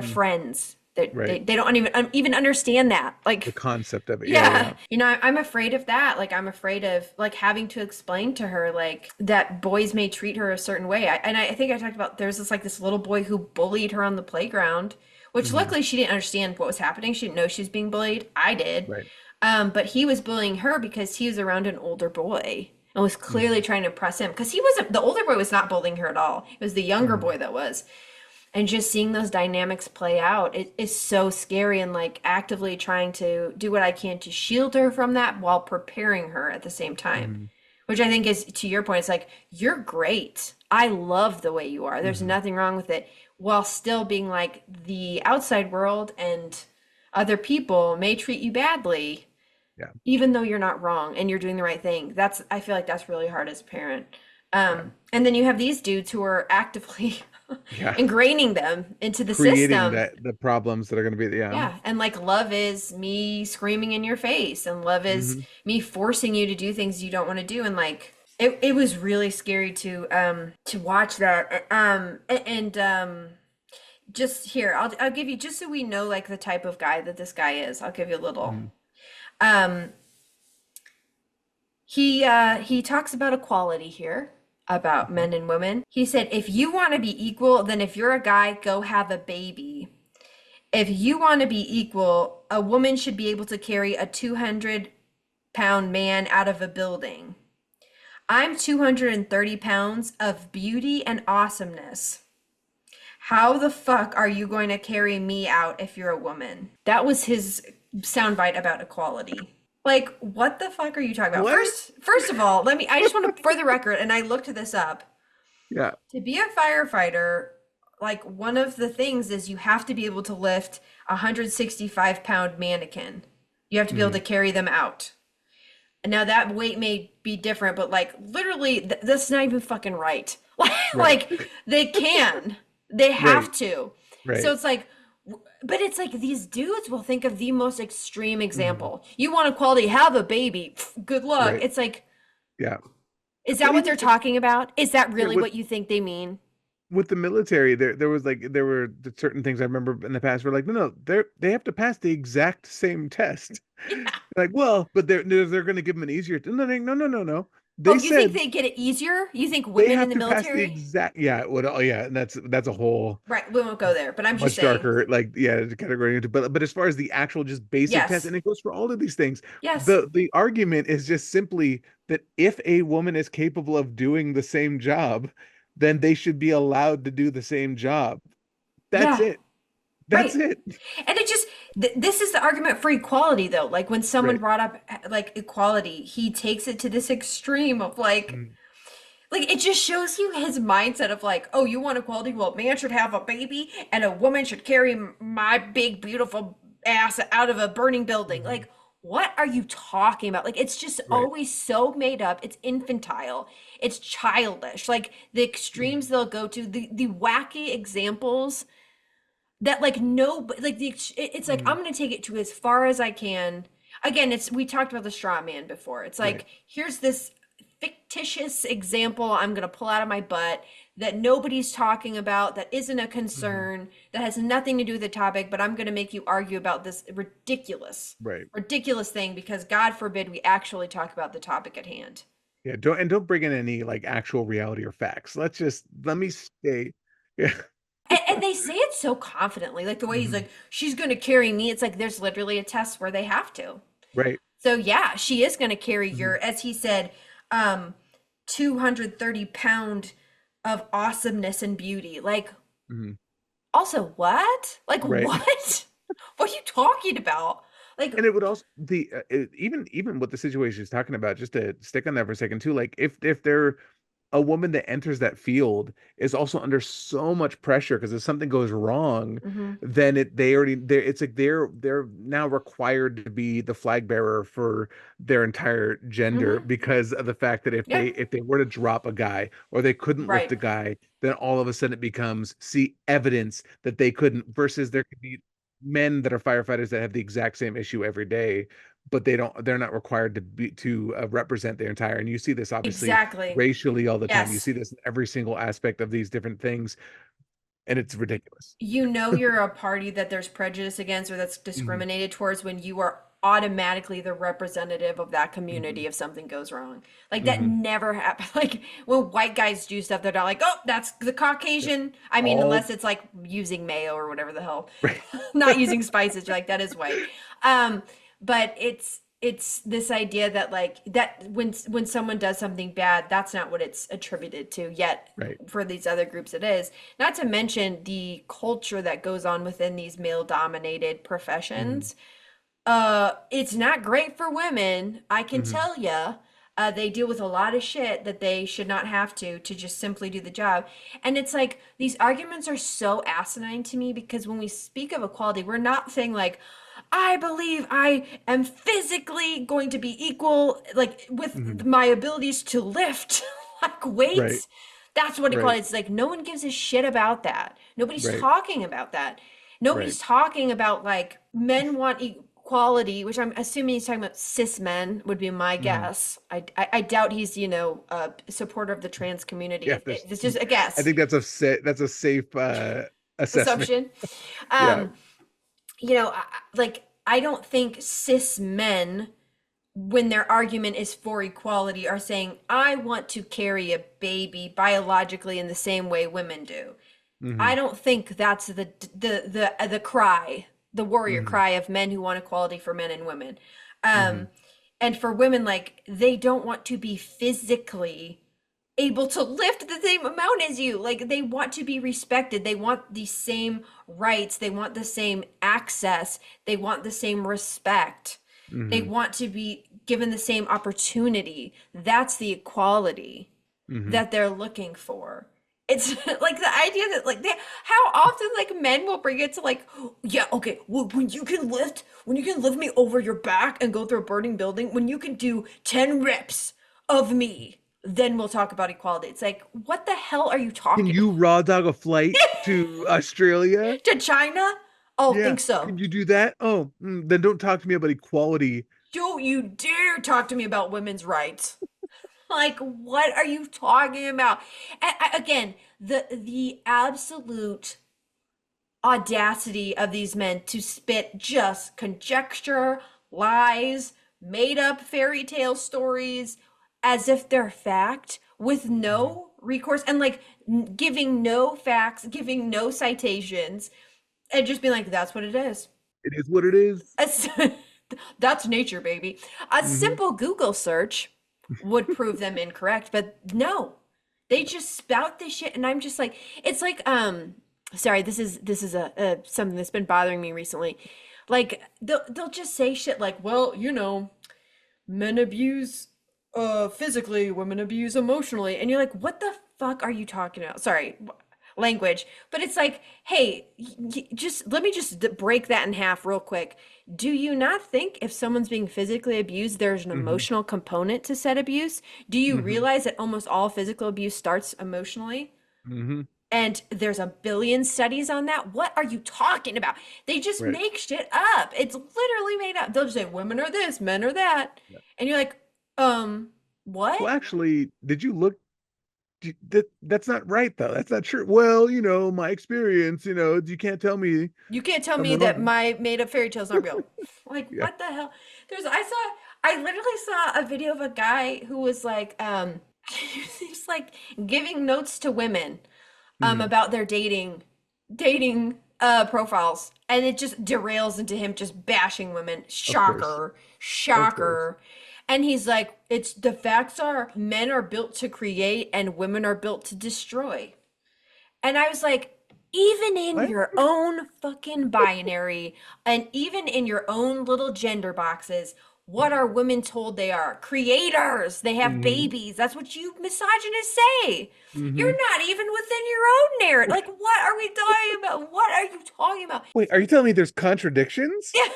friends. They Right. they don't even understand that. The Like, concept of it. yeah, I'm afraid of that. Like, I'm afraid of like having to explain to her like that boys may treat her a certain way. I think I talked about there's this little boy who bullied her on the playground, which luckily she didn't understand what was happening. She didn't know she was being bullied. I did. Right. But he was bullying her because he was around an older boy and was clearly trying to impress him, because the older boy was not bullying her at all. It was the younger boy that was. And just seeing those dynamics play out, it is so scary, and like actively trying to do what I can to shield her from that while preparing her at the same time. Which I think is, to your point, it's like, you're great. I love the way you are. There's nothing wrong with it. While still being like, the outside world and other people may treat you badly. Yeah. Even though you're not wrong and you're doing the right thing. I feel like that's really hard as a parent. And then you have these dudes who are actively ingraining them into the creating system. the problems that are going to be And like, love is me screaming in your face, and love is me forcing you to do things you don't want to do. And like, it was really scary to watch that. Just here, I'll give you, just so we know like the type of guy that this guy is, I'll give you a little. He talks about equality here, about men and women. He said, if you want to be equal, then if you're a guy, go have a baby. If you want to be equal, a woman should be able to carry a 200-pound man out of a building. I'm 230 pounds of beauty and awesomeness. How the fuck are you going to carry me out if you're a woman? That was his soundbite about equality. Like, what the fuck are you talking about? What? First of all, I just want to, for the record, and I looked this up. Yeah. To be a firefighter, like, one of the things is you have to be able to lift a 165-pound mannequin. You have to be able to carry them out. And now that weight may be different, but like, literally, that's not even fucking right. Like, they can. They have to. Right. So it's like, but it's like these dudes will think of the most extreme example. You want equality, have a baby. Good luck. Right. It's like, Yeah. Is that what they're talking about? Is that really what you think they mean? With the military, there were certain things I remember in the past were like, no, they have to pass the exact same test. Yeah. Like, well, but they're going to give them an easier. No. You think they get it easier? You think women in the military? And that's a whole right. We won't go there, but I'm just much saying. darker, like category. But as far as the actual just basic test, and it goes for all of these things. Yes. The argument is just simply that if a woman is capable of doing the same job, then they should be allowed to do the same job. That's it. That's it. And it just, this is the argument for equality, though. Like, when someone brought up like equality, he takes it to this extreme of like it just shows you his mindset of like, oh, you want equality? Well, a man should have a baby and a woman should carry my big, beautiful ass out of a burning building. Like, what are you talking about? Like, it's just always so made up. It's infantile. It's childish. Like, the extremes they'll go to, the wacky examples that like, no, like it's like, I'm going to take it to as far as I can. Again, we talked about the straw man before. It's like, here's this fictitious example I'm going to pull out of my butt that nobody's talking about, that isn't a concern, that has nothing to do with the topic, but I'm going to make you argue about this ridiculous thing, because God forbid we actually talk about the topic at hand. Yeah, don't bring in any like actual reality or facts. Let me stay. Yeah. And they say it so confidently, like the way he's like, she's going to carry me. It's like, there's literally a test where they have to. Right. So yeah, she is going to carry your, as he said, 230-pound of awesomeness and beauty. Like, also what? Like, what? What are you talking about? Like, and it would also even what the situation is talking about, just to stick on that for a second too. Like, if they're a woman that enters that field is also under so much pressure because if something goes wrong, Mm-hmm. then they're now required to be the flag bearer for their entire gender Mm-hmm. because of the fact that Yep. if they were to drop a guy or they couldn't lift Right. a guy, then all of a sudden it becomes see evidence that they couldn't versus there could be men that are firefighters that have the exact same issue every day, but they're not required to represent their entire. And you see this obviously Exactly. racially all the time. You Yes. see this in every single aspect of these different things, and it's ridiculous. You know you're a party that there's prejudice against or that's Hmm. discriminated towards when you are automatically the representative of that Hmm. community if something goes wrong. Like that Hmm. never happens. Like when white guys do stuff, they're not like, oh, that's the Caucasian. I mean, All unless it's like using mayo or whatever the hell, right. not using spices, you're like, that is white. Um, but it's this idea that like that when someone does something bad, that's not what it's attributed to, yet Right. for these other groups it is. Not to mention the culture that goes on within these male dominated Hmm. professions. It's not great for women, I can Hmm. tell ya. They deal with a lot of shit that they should not have to just simply do the job. And it's like these arguments are so asinine to me because when we speak of equality, we're not saying like, I believe I am physically going to be equal, like Hmm. with my abilities to lift like Right. weights. That's what Right. equality is. Like no one gives a shit about that. Nobody's Right. talking about that. Right. Nobody's talking about like men want equality, which I'm assuming he's talking about cis men would be my Hmm. guess. I doubt he's, a supporter of the trans community. Yeah. It's just a I guess, think that's a safe assessment. assumption. Yeah. Um, like I don't think cis men, when their argument is for equality, are saying, I want to carry a baby biologically in the same way women do. Hmm. I don't think that's the cry, the warrior Hmm. cry of men who want equality for men and women. Hmm. Um, and for women, like they don't want to be physically able to lift the same amount as you. Like they want to be respected. They want the same rights. They want the same access. They want the same respect. They Hmm. want to be given the same opportunity. That's the equality Hmm. that they're looking for. It's like the idea that like how often like men will bring it to like, yeah, okay, well, when you can lift me over your back and go through a burning building, when you can do 10 reps of me, then we'll talk about equality. It's like, what the hell are you Can talking you raw dog a flight to Australia? to China? Oh, Yeah. think so. Can you do that? Oh, then don't talk to me about equality. Don't you dare talk to me about women's rights. Like, what are you talking about? And again, the absolute audacity of these men to spit just conjecture, lies, made up fairy tale stories as if they're fact with Mhm. no recourse and like giving no facts, giving no citations, and just being like, that's what it is. It is what it is. As- That's nature, baby. A Hmm. simple Google search would prove them incorrect, but no. They just spout this shit and I'm just like it's like sorry, this is a something that's been bothering me recently. Like they'll just say shit like, "Well, men abuse physically, women abuse emotionally." And you're like, "What the fuck are you talking about?" Sorry, language. But it's like, "Hey, just let me just break that in half real quick. Do you not think if someone's being physically abused, there's an Hmm. emotional component to said abuse? Do you Hmm. realize that almost all physical abuse starts emotionally?" Hmm. And there's a billion studies on that. What are you talking about? They just Right. make shit up. It's literally made up. They'll just say women are this, men are that. Yeah. And you're like, Well, what? actually, did you look? That's not right, though. That's not true. Well, my experience, you can't tell me You can't tell I'm me that wrong. my made up fairy tales aren't real. Like, Yeah. what the hell? I literally saw a video of a guy who was like, he's like giving notes to women Hmm. about their dating profiles, and it just derails into him just bashing women. Of course. Shocker, Of course. shocker. And he's like, it's the facts are men are built to create and women are built to destroy. And I was like, even in What? your own fucking binary and even in your own little gender boxes, What are women told they are? Creators. They have Hmm. babies. That's what you misogynists say. Hmm. You're not even within your own narrative. Like, what are we talking about? What are you talking about? Wait, are you telling me there's contradictions? Yeah.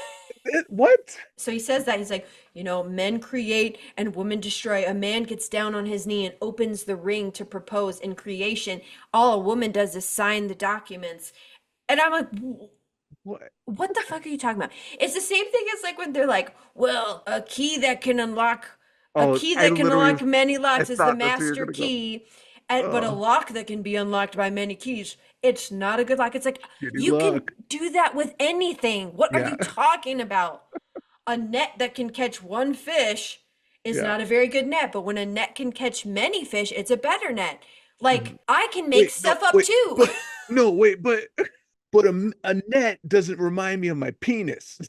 What? So he says that he's like, men create and women destroy. A man gets down on his knee and opens the ring to propose. In creation, all a woman does is sign the documents. And I'm like, What? what the fuck are you talking about? It's the same thing as like when they're like, well, a Oh, key I that can literally, unlock many I locks is the thought that's where you're master gonna go. key. But a Oh, lock that can be unlocked by many keys, it's not a good lock. It's like, shitty you can luck. do that with anything. What are Yeah, you talking about? A net that can catch one fish is yeah. not a very good net, but when a net can catch many fish, it's a better net. Like, Mhm. I can make Wait, no, stuff up wait, too. but no, wait, but a net doesn't remind me of my penis.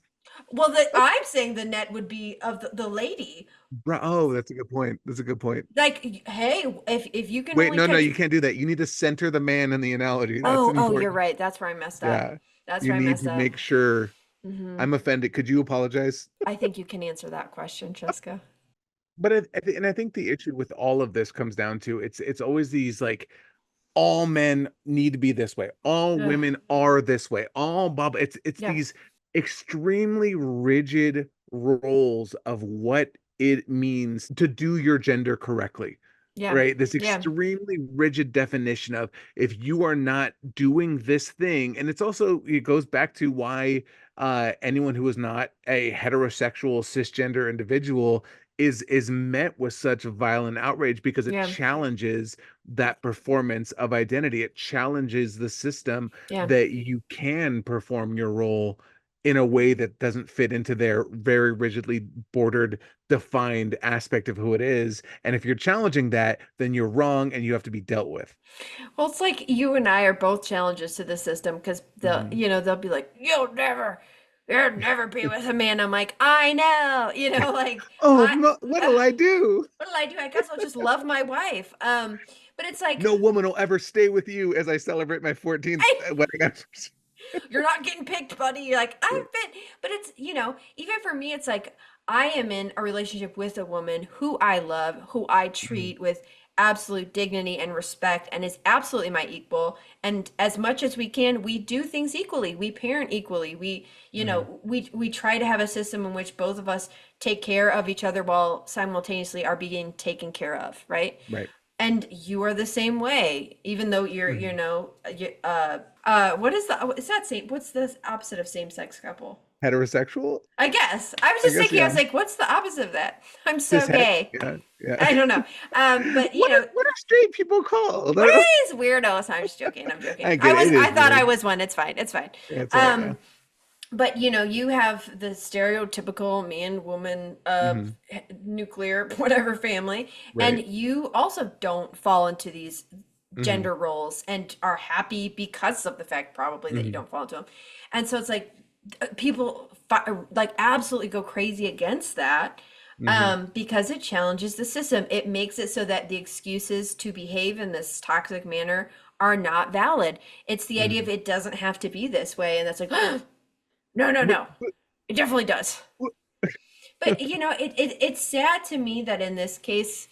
Well, I'm saying the net would be of the lady. Oh, that's a good point. That's a good point. Like, hey, if you can Wait, only no, catch. you can't do that. You need to center the man in the analogy. That's Oh, you're important. right. That's where I messed up. Yeah, That's you where I need messed to up. make sure. Hmm. I'm offended. Could you apologize? I think you can answer that question, Cheska. But and I think the issue with all of this comes down to it's always these like all men need to be this way, all Ugh. women are this way, all bob. It's Yeah, these extremely rigid roles of what it means to do your gender correctly, yeah, right? This yeah, extremely rigid definition of if you are not doing this thing, and it goes back to why anyone who is not a heterosexual cisgender individual is met with such violent outrage because it yeah, challenges that performance of identity. It challenges the system yeah. that you can perform your role in a way that doesn't fit into their very rigidly bordered, defined aspect of who it is. And if you're challenging that, then you're wrong and you have to be dealt with. Well, it's like you and I are both challenges to the system because Mhm. they'll be like, you'll never be with a man. I'm like, I know, like Oh, I, what'll I do? what did I do? I guess I'll just love my wife. But it's like, No woman will ever stay with you as I celebrate my 14th I, wedding anniversary. you're not getting picked, buddy. You're like, I've been, but it's, even for me, it's like I am in a relationship with a woman who I love, who I Mhm. treat with absolute dignity and respect, and is absolutely my equal. And as much as we can, we do things equally. We parent equally. Mhm. We try to have a system in which both of us take care of each other while simultaneously are being taken care of, right? Right. And you are the same way, even though you're, Mhm. what is that same, what's the opposite of same-sex couple? Heterosexual? I guess. I was I just guess, thinking, I yeah. was like, what's the opposite of that? I'm so Cishet? gay. Yeah, yeah. I don't know. But What are straight people called? what are these weirdos? I'm just joking. I'm joking. I get it. It I is thought I weird. was one. It's fine. It's fine. Yeah, it's all right. Yeah. Um, but you have the stereotypical man, woman, Hmm. nuclear, whatever family, Right. and you also don't fall into these Hmm. gender roles and are happy because of the fact probably that you Hmm. don't fall into them. And so it's like people like absolutely go crazy against that Hmm. because it challenges the system. It makes it so that the excuses to behave in this toxic manner are not valid. It's the idea of Hmm. it doesn't have to be this way, and that's like, no, no, But, no. It definitely does. but But it's sad to me that in this case,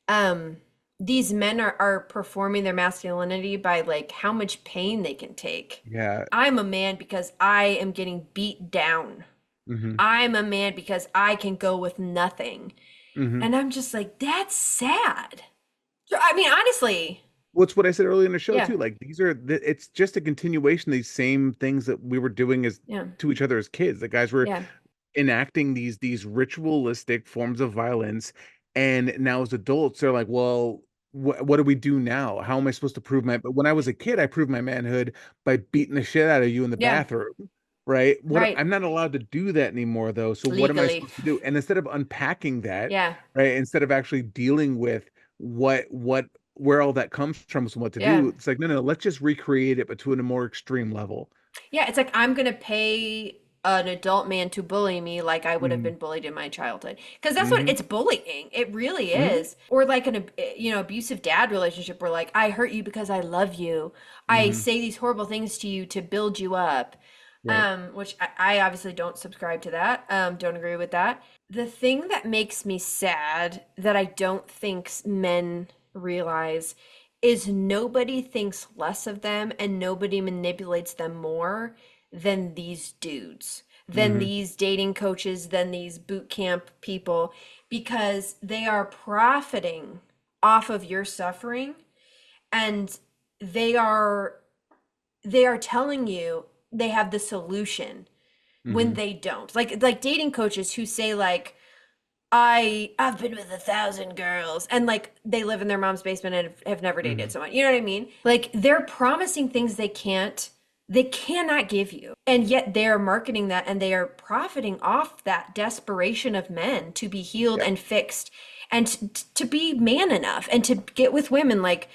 um, these men are performing their masculinity by like how much pain they can take. yeah. I'm a man because I am getting beat down. Hmm. I'm a man because I can go with nothing. Hmm. And I'm just like, that's sad. I mean, honestly, What's what I said earlier in the show yeah, too. Like it's just a continuation of these same things that we were doing as yeah, to each other as kids. The guys were yeah, enacting these ritualistic forms of violence, and now as adults they're like, well, what do we do now? How am I supposed to prove my, but when I was a kid I proved my manhood by beating the shit out of you in the yeah, bathroom, right? What, right. I'm not allowed to do that anymore though, so what am I Legally. supposed to do? And instead of unpacking that, Yeah, right, instead of actually dealing with what where all that comes from and what to yeah. do, it's like, no, let's just recreate it but to a more extreme level. Yeah, it's like I'm gonna pay an adult man to bully me like I would have Hmm. been bullied in my childhood. Because that's what Hmm. it's bullying. It really Hmm. is. Or like abusive dad relationship where like I hurt you because I love you. I Hmm. say these horrible things to you to build you up. Right. Which I obviously don't subscribe to that. Don't agree with that. The thing that makes me sad that I don't think men realize is nobody thinks less of them and nobody manipulates them more than these dudes, than Mm-hmm. these dating coaches, than these boot camp people, because they are profiting off of your suffering, and they are they are telling you they have the solution when Mm-hmm. they don't. Like dating coaches who say like, I've been with 1,000 girls, and like they live in their mom's basement and have never Mm-hmm. dated someone. You know what I mean? Like they're promising things they cannot give you. And yet they're marketing that and they are profiting off that desperation of men to be healed Yeah. and fixed and to be man enough and to get with women. Like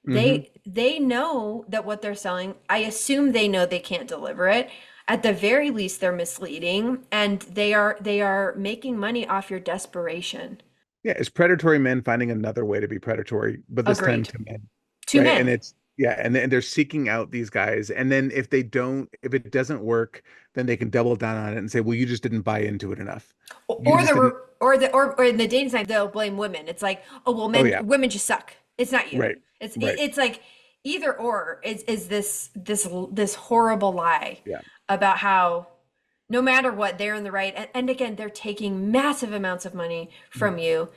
Mm-hmm. they know that what they're selling, I assume they know they can't deliver it. At the very least, they're misleading, and they are making money off your desperation. Yeah, it's predatory men finding another way to be predatory, but this time Agreed. to men, Two right? And men. it's yeah, and they're seeking out these guys, and then if it doesn't work, then they can double down on it and say, "Well, you just didn't buy into it enough. You Or just didn't." or in the dating side, they'll blame women. It's like, oh well, Oh yeah, women just suck. It's not you. right, right, It's like either or is this horrible lie yeah. about how no matter what, they're in the right. And again, they're taking massive amounts of money from you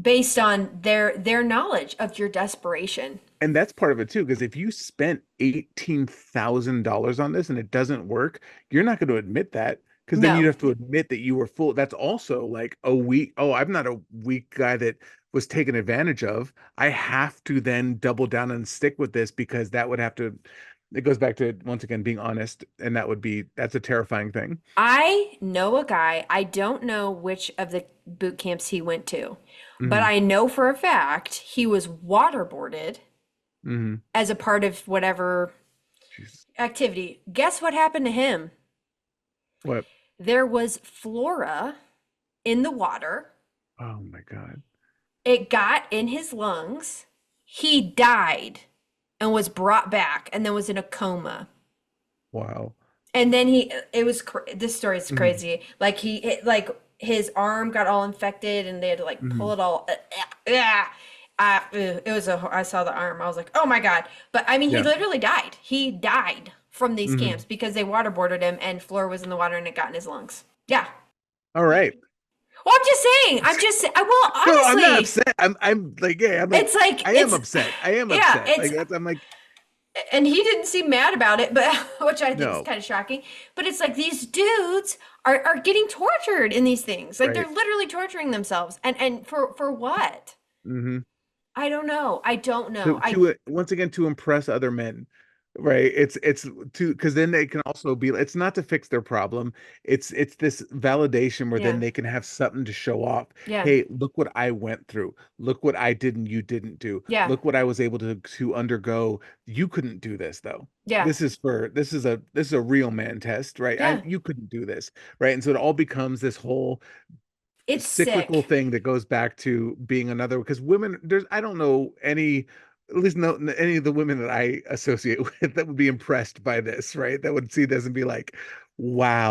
based on their knowledge of your desperation. And that's part of it too, because if you spent $18,000 on this and it doesn't work, you're not going to admit that, because then you'd No. have to admit that you were full. That's also like a weak, oh, I'm not a weak guy that was taken advantage of. I have to then double down and stick with this because that would have to, it goes back to once again being honest, and that's a terrifying thing. I know a guy, I don't know which of the boot camps he went to, but Hmm. I know for a fact he was waterboarded Hmm. as a part of whatever Jesus. activity. Guess what happened to him? What? There was flora in the water. Oh my God. It got in his lungs. He died and was brought back and then was in a coma. Wow. And then this story is Hmm. crazy. Like like his arm got all infected and they had to like pull Hmm. it all. It was I saw the arm. I was like, oh my God. But I mean, he Yeah. literally died. He died from these Hmm. camps because they waterboarded him and floor was in the water and it got in his lungs. Yeah. All right. Well, I'm just saying. Well, No, I'm not honestly, upset. I'm like, yeah, I'm like, it's like, I am upset. I am yeah, upset. Like that's, I'm like, and he didn't seem mad about it, but which I think is no, kind of shocking. But it's like these dudes are getting tortured in these things. Like right. they're literally torturing themselves. And for what? Hmm. I don't know. I don't know. To once again to impress other men, right? It's to because then they can also be. It's not to fix their problem. It's this validation where then Yeah. they can have something to show off. Yeah. Hey, look what I went through. Look what I did and you didn't do. Yeah. Look what I was able to undergo. You couldn't do this though. Yeah. This is a real man test, right? Yeah. You couldn't do this, right? And so it all becomes this whole It's cyclical sick. thing that goes back to being another, because women, there's I don't know any, at least no any of the women that I associate with that would be impressed by this, right? That would see this and be like,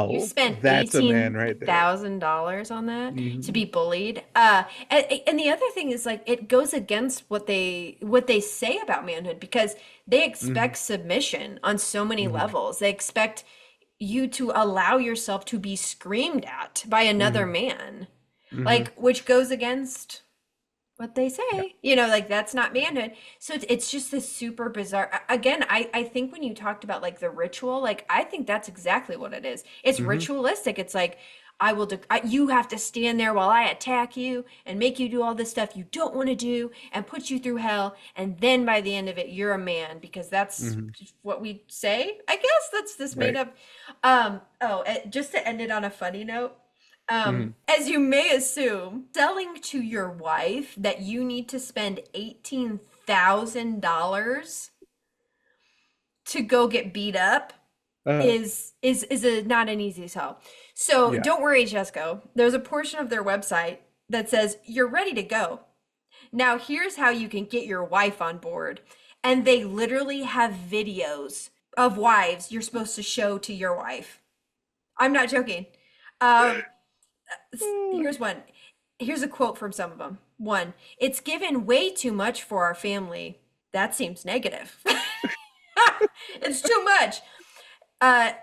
You wow, spent that's a man right there. $18,000 on that to Hmm. be bullied. And the other thing is like it goes against what they say about manhood because they Hmm. expect submission on so many Hmm. levels. They expect you to allow yourself to be screamed at by another Hmm. man, Hmm. like which goes against what they Yeah. say, like that's not manhood. So it's just this super bizarre. Again, I think when you talked about like the ritual, like I think that's exactly what it is. It's Hmm. ritualistic. It's like you have to stand there while I attack you and make you do all this stuff you don't want to do and put you through hell, and then by the end of it you're a man because that's Hmm. just what we say. I guess that's this made Right. up. Just to end it on a funny note, Hmm. as you may assume, selling to your wife that you need to spend $18,000 to go get beat up uh is not an easy sell. So yeah. don't worry, Chesko. There's a portion of their website that says you're ready to go. Now here's how you can get your wife on board. And they literally have videos of wives you're supposed to show to your wife. I'm not joking. Um, Here's one. Here's a quote from some of them. One, it's given way too much for our family. That seems negative. It's too much. I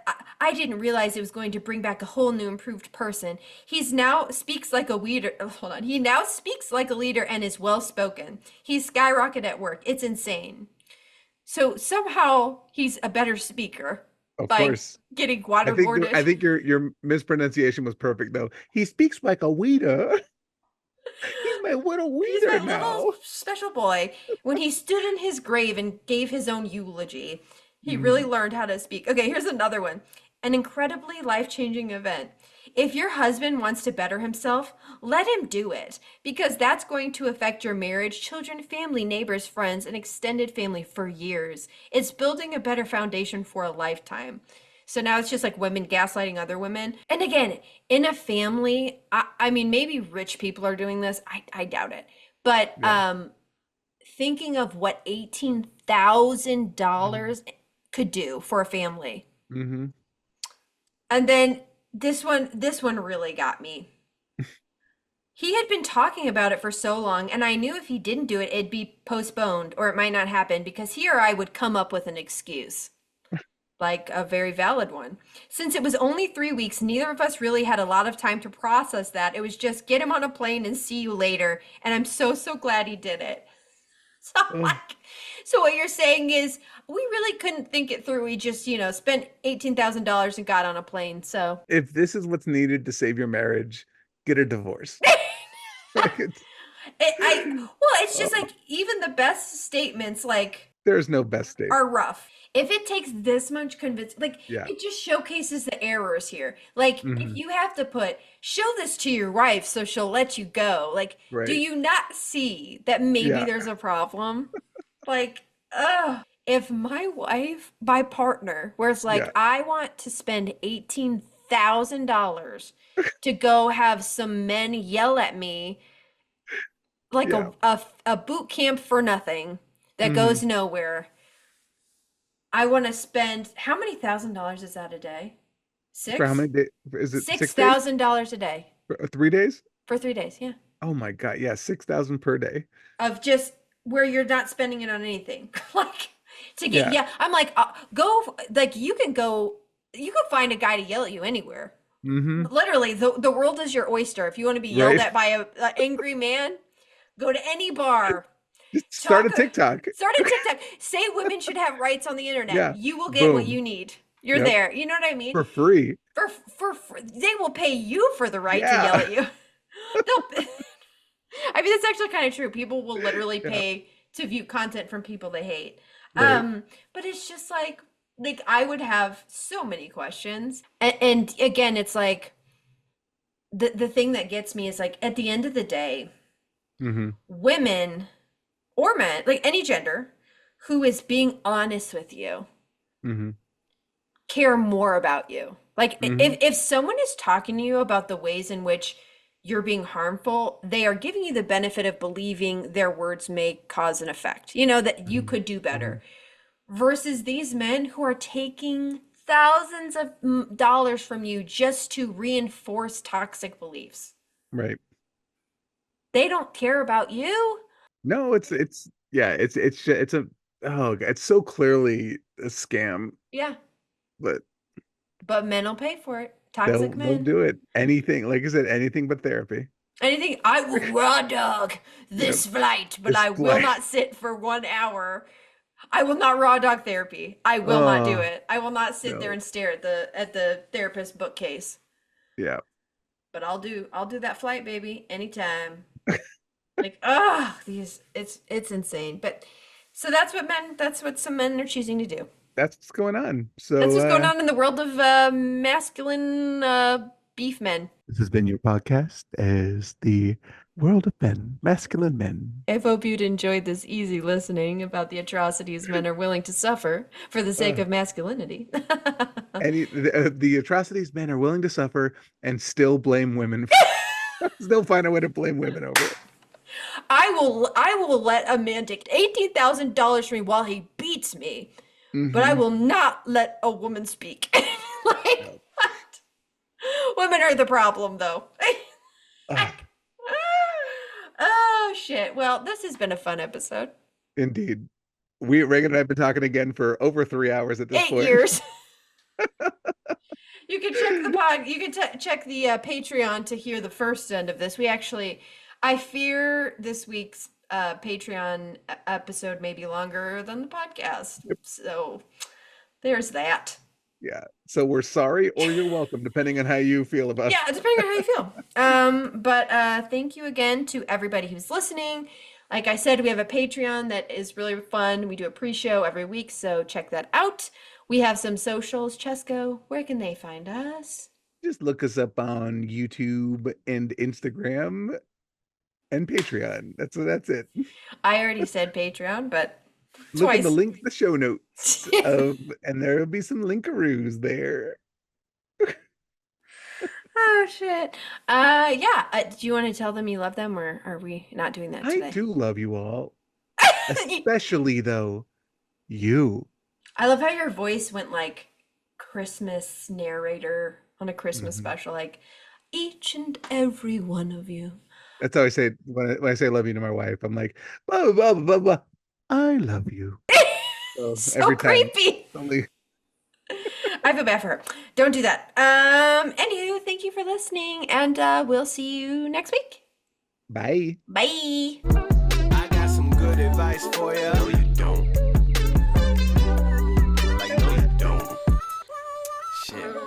didn't realize it was going to bring back a whole new improved person. He's now speaks like a leader. Oh, hold on. He now speaks like a leader and is well spoken. He's skyrocketed at work. It's insane. So somehow he's a better speaker Of by course. getting I think your mispronunciation was perfect though. He speaks like a weeder. He's my little He's my weeder now. little special boy. When he stood in his grave and gave his own eulogy, he really learned how to speak. Okay, here's another one. An incredibly life-changing event. If your husband wants to better himself, let him do it, because that's going to affect your marriage, children, family, neighbors, friends, and extended family for years. It's building a better foundation for a lifetime. So now it's just like women gaslighting other women. And again, in a family, I mean, maybe rich people are doing this. I doubt it. But thinking of what $18,000 could do for a family. Mm-hmm. And then this one really got me. He had been talking about it for so long, and I knew if he didn't do it, it'd be postponed or it might not happen, because he or I would come up with an excuse, like a very valid one. Since it was only 3 weeks, neither of us really had a lot of time to process that. It was just get him on a plane and see you later. And I'm so glad he did it. So what you're saying is we really couldn't think it through. We just, spent $18,000 and got on a plane. So if this is what's needed to save your marriage, get a divorce. It's just like even the best statements, like there's no best state, are rough. If it takes this much convincing, it just showcases the errors here. Like if you have to show this to your wife so she'll let you go. Like, do you not see that maybe there's a problem? If my partner, where it's like, I want to spend $18,000 to go have some men yell at me, like a boot camp for nothing that goes nowhere. I want to spend, how many $1,000 is that a day? Six? For how many days? Is it $6,000 a day? For 3 days? For 3 days, yeah. Oh my God, yeah, 6,000 per day. Of just where you're not spending it on anything. I'm like, you can find a guy to yell at you anywhere. Literally, the world is your oyster. If you want to be yelled at by an angry man, go to any bar. Start a TikTok. Say women should have rights on the internet. Yeah. You will get what you need. You're there. You know what I mean? For free. For they will pay you for the right to yell at you. I mean, that's actually kind of true. People will literally pay to view content from people they hate. Right. But it's just like I would have so many questions. And again, it's like the thing that gets me is like at the end of the day, women or men, like any gender, who is being honest with you, care more about you. Like if someone is talking to you about the ways in which you're being harmful, they are giving you the benefit of believing their words may cause an effect, that you could do better. Versus these men who are taking thousands of dollars from you just to reinforce toxic beliefs. Right. They don't care about you. No, it's so clearly a scam. Yeah. But men will pay for it. Toxic men. They'll do it. Anything, like I said, anything but therapy. Anything. I will raw dog this flight, but I will not sit for 1 hour. I will not raw dog therapy. I will not do it. I will not sit there and stare at the therapist bookcase. Yeah. But I'll do that flight, baby, anytime. It's insane. But so that's what some men are choosing to do. That's what's going on. So that's what's going on in the world of masculine beef men. This has been your podcast as the world of men, masculine men. I hope you'd enjoyed this easy listening about the atrocities men are willing to suffer for the sake of masculinity. The atrocities men are willing to suffer and still blame women. Still find a way to blame women over it. I will let a man take $18,000 from me while he beats me, but I will not let a woman speak. Women are the problem, though. Oh, shit. Well, this has been a fun episode. Indeed. Reagan and I have been talking again for over 3 hours at this 8 point. years. You can check the check the Patreon to hear the first end of this. I fear this week's Patreon episode may be longer than the podcast. Yep. So there's that. Yeah. So we're sorry or you're welcome, depending on how you feel about it. Yeah, depending on how you feel. But thank you again to everybody who's listening. Like I said, we have a Patreon that is really fun. We do a pre-show every week, so check that out. We have some socials. Chesko, where can they find us? Just look us up on YouTube and Instagram and Patreon. That's it. I already said Patreon, but look in the link in the show notes, and there will be some linkaroos there. Oh shit! Yeah. Do you want to tell them you love them, or are we not doing that today? I do love you all, especially though you. I love how your voice went like Christmas narrator on a Christmas special, like each and every one of you. That's how I say it when I say I love you to my wife. I'm like, blah, blah, blah, blah, blah. I love you. So every creepy. Time, I feel bad for her. Don't do that. Anywho, thank you for listening, and we'll see you next week. Bye. Bye. I got some good advice for you. No, you don't. Like, no, you don't. Shit.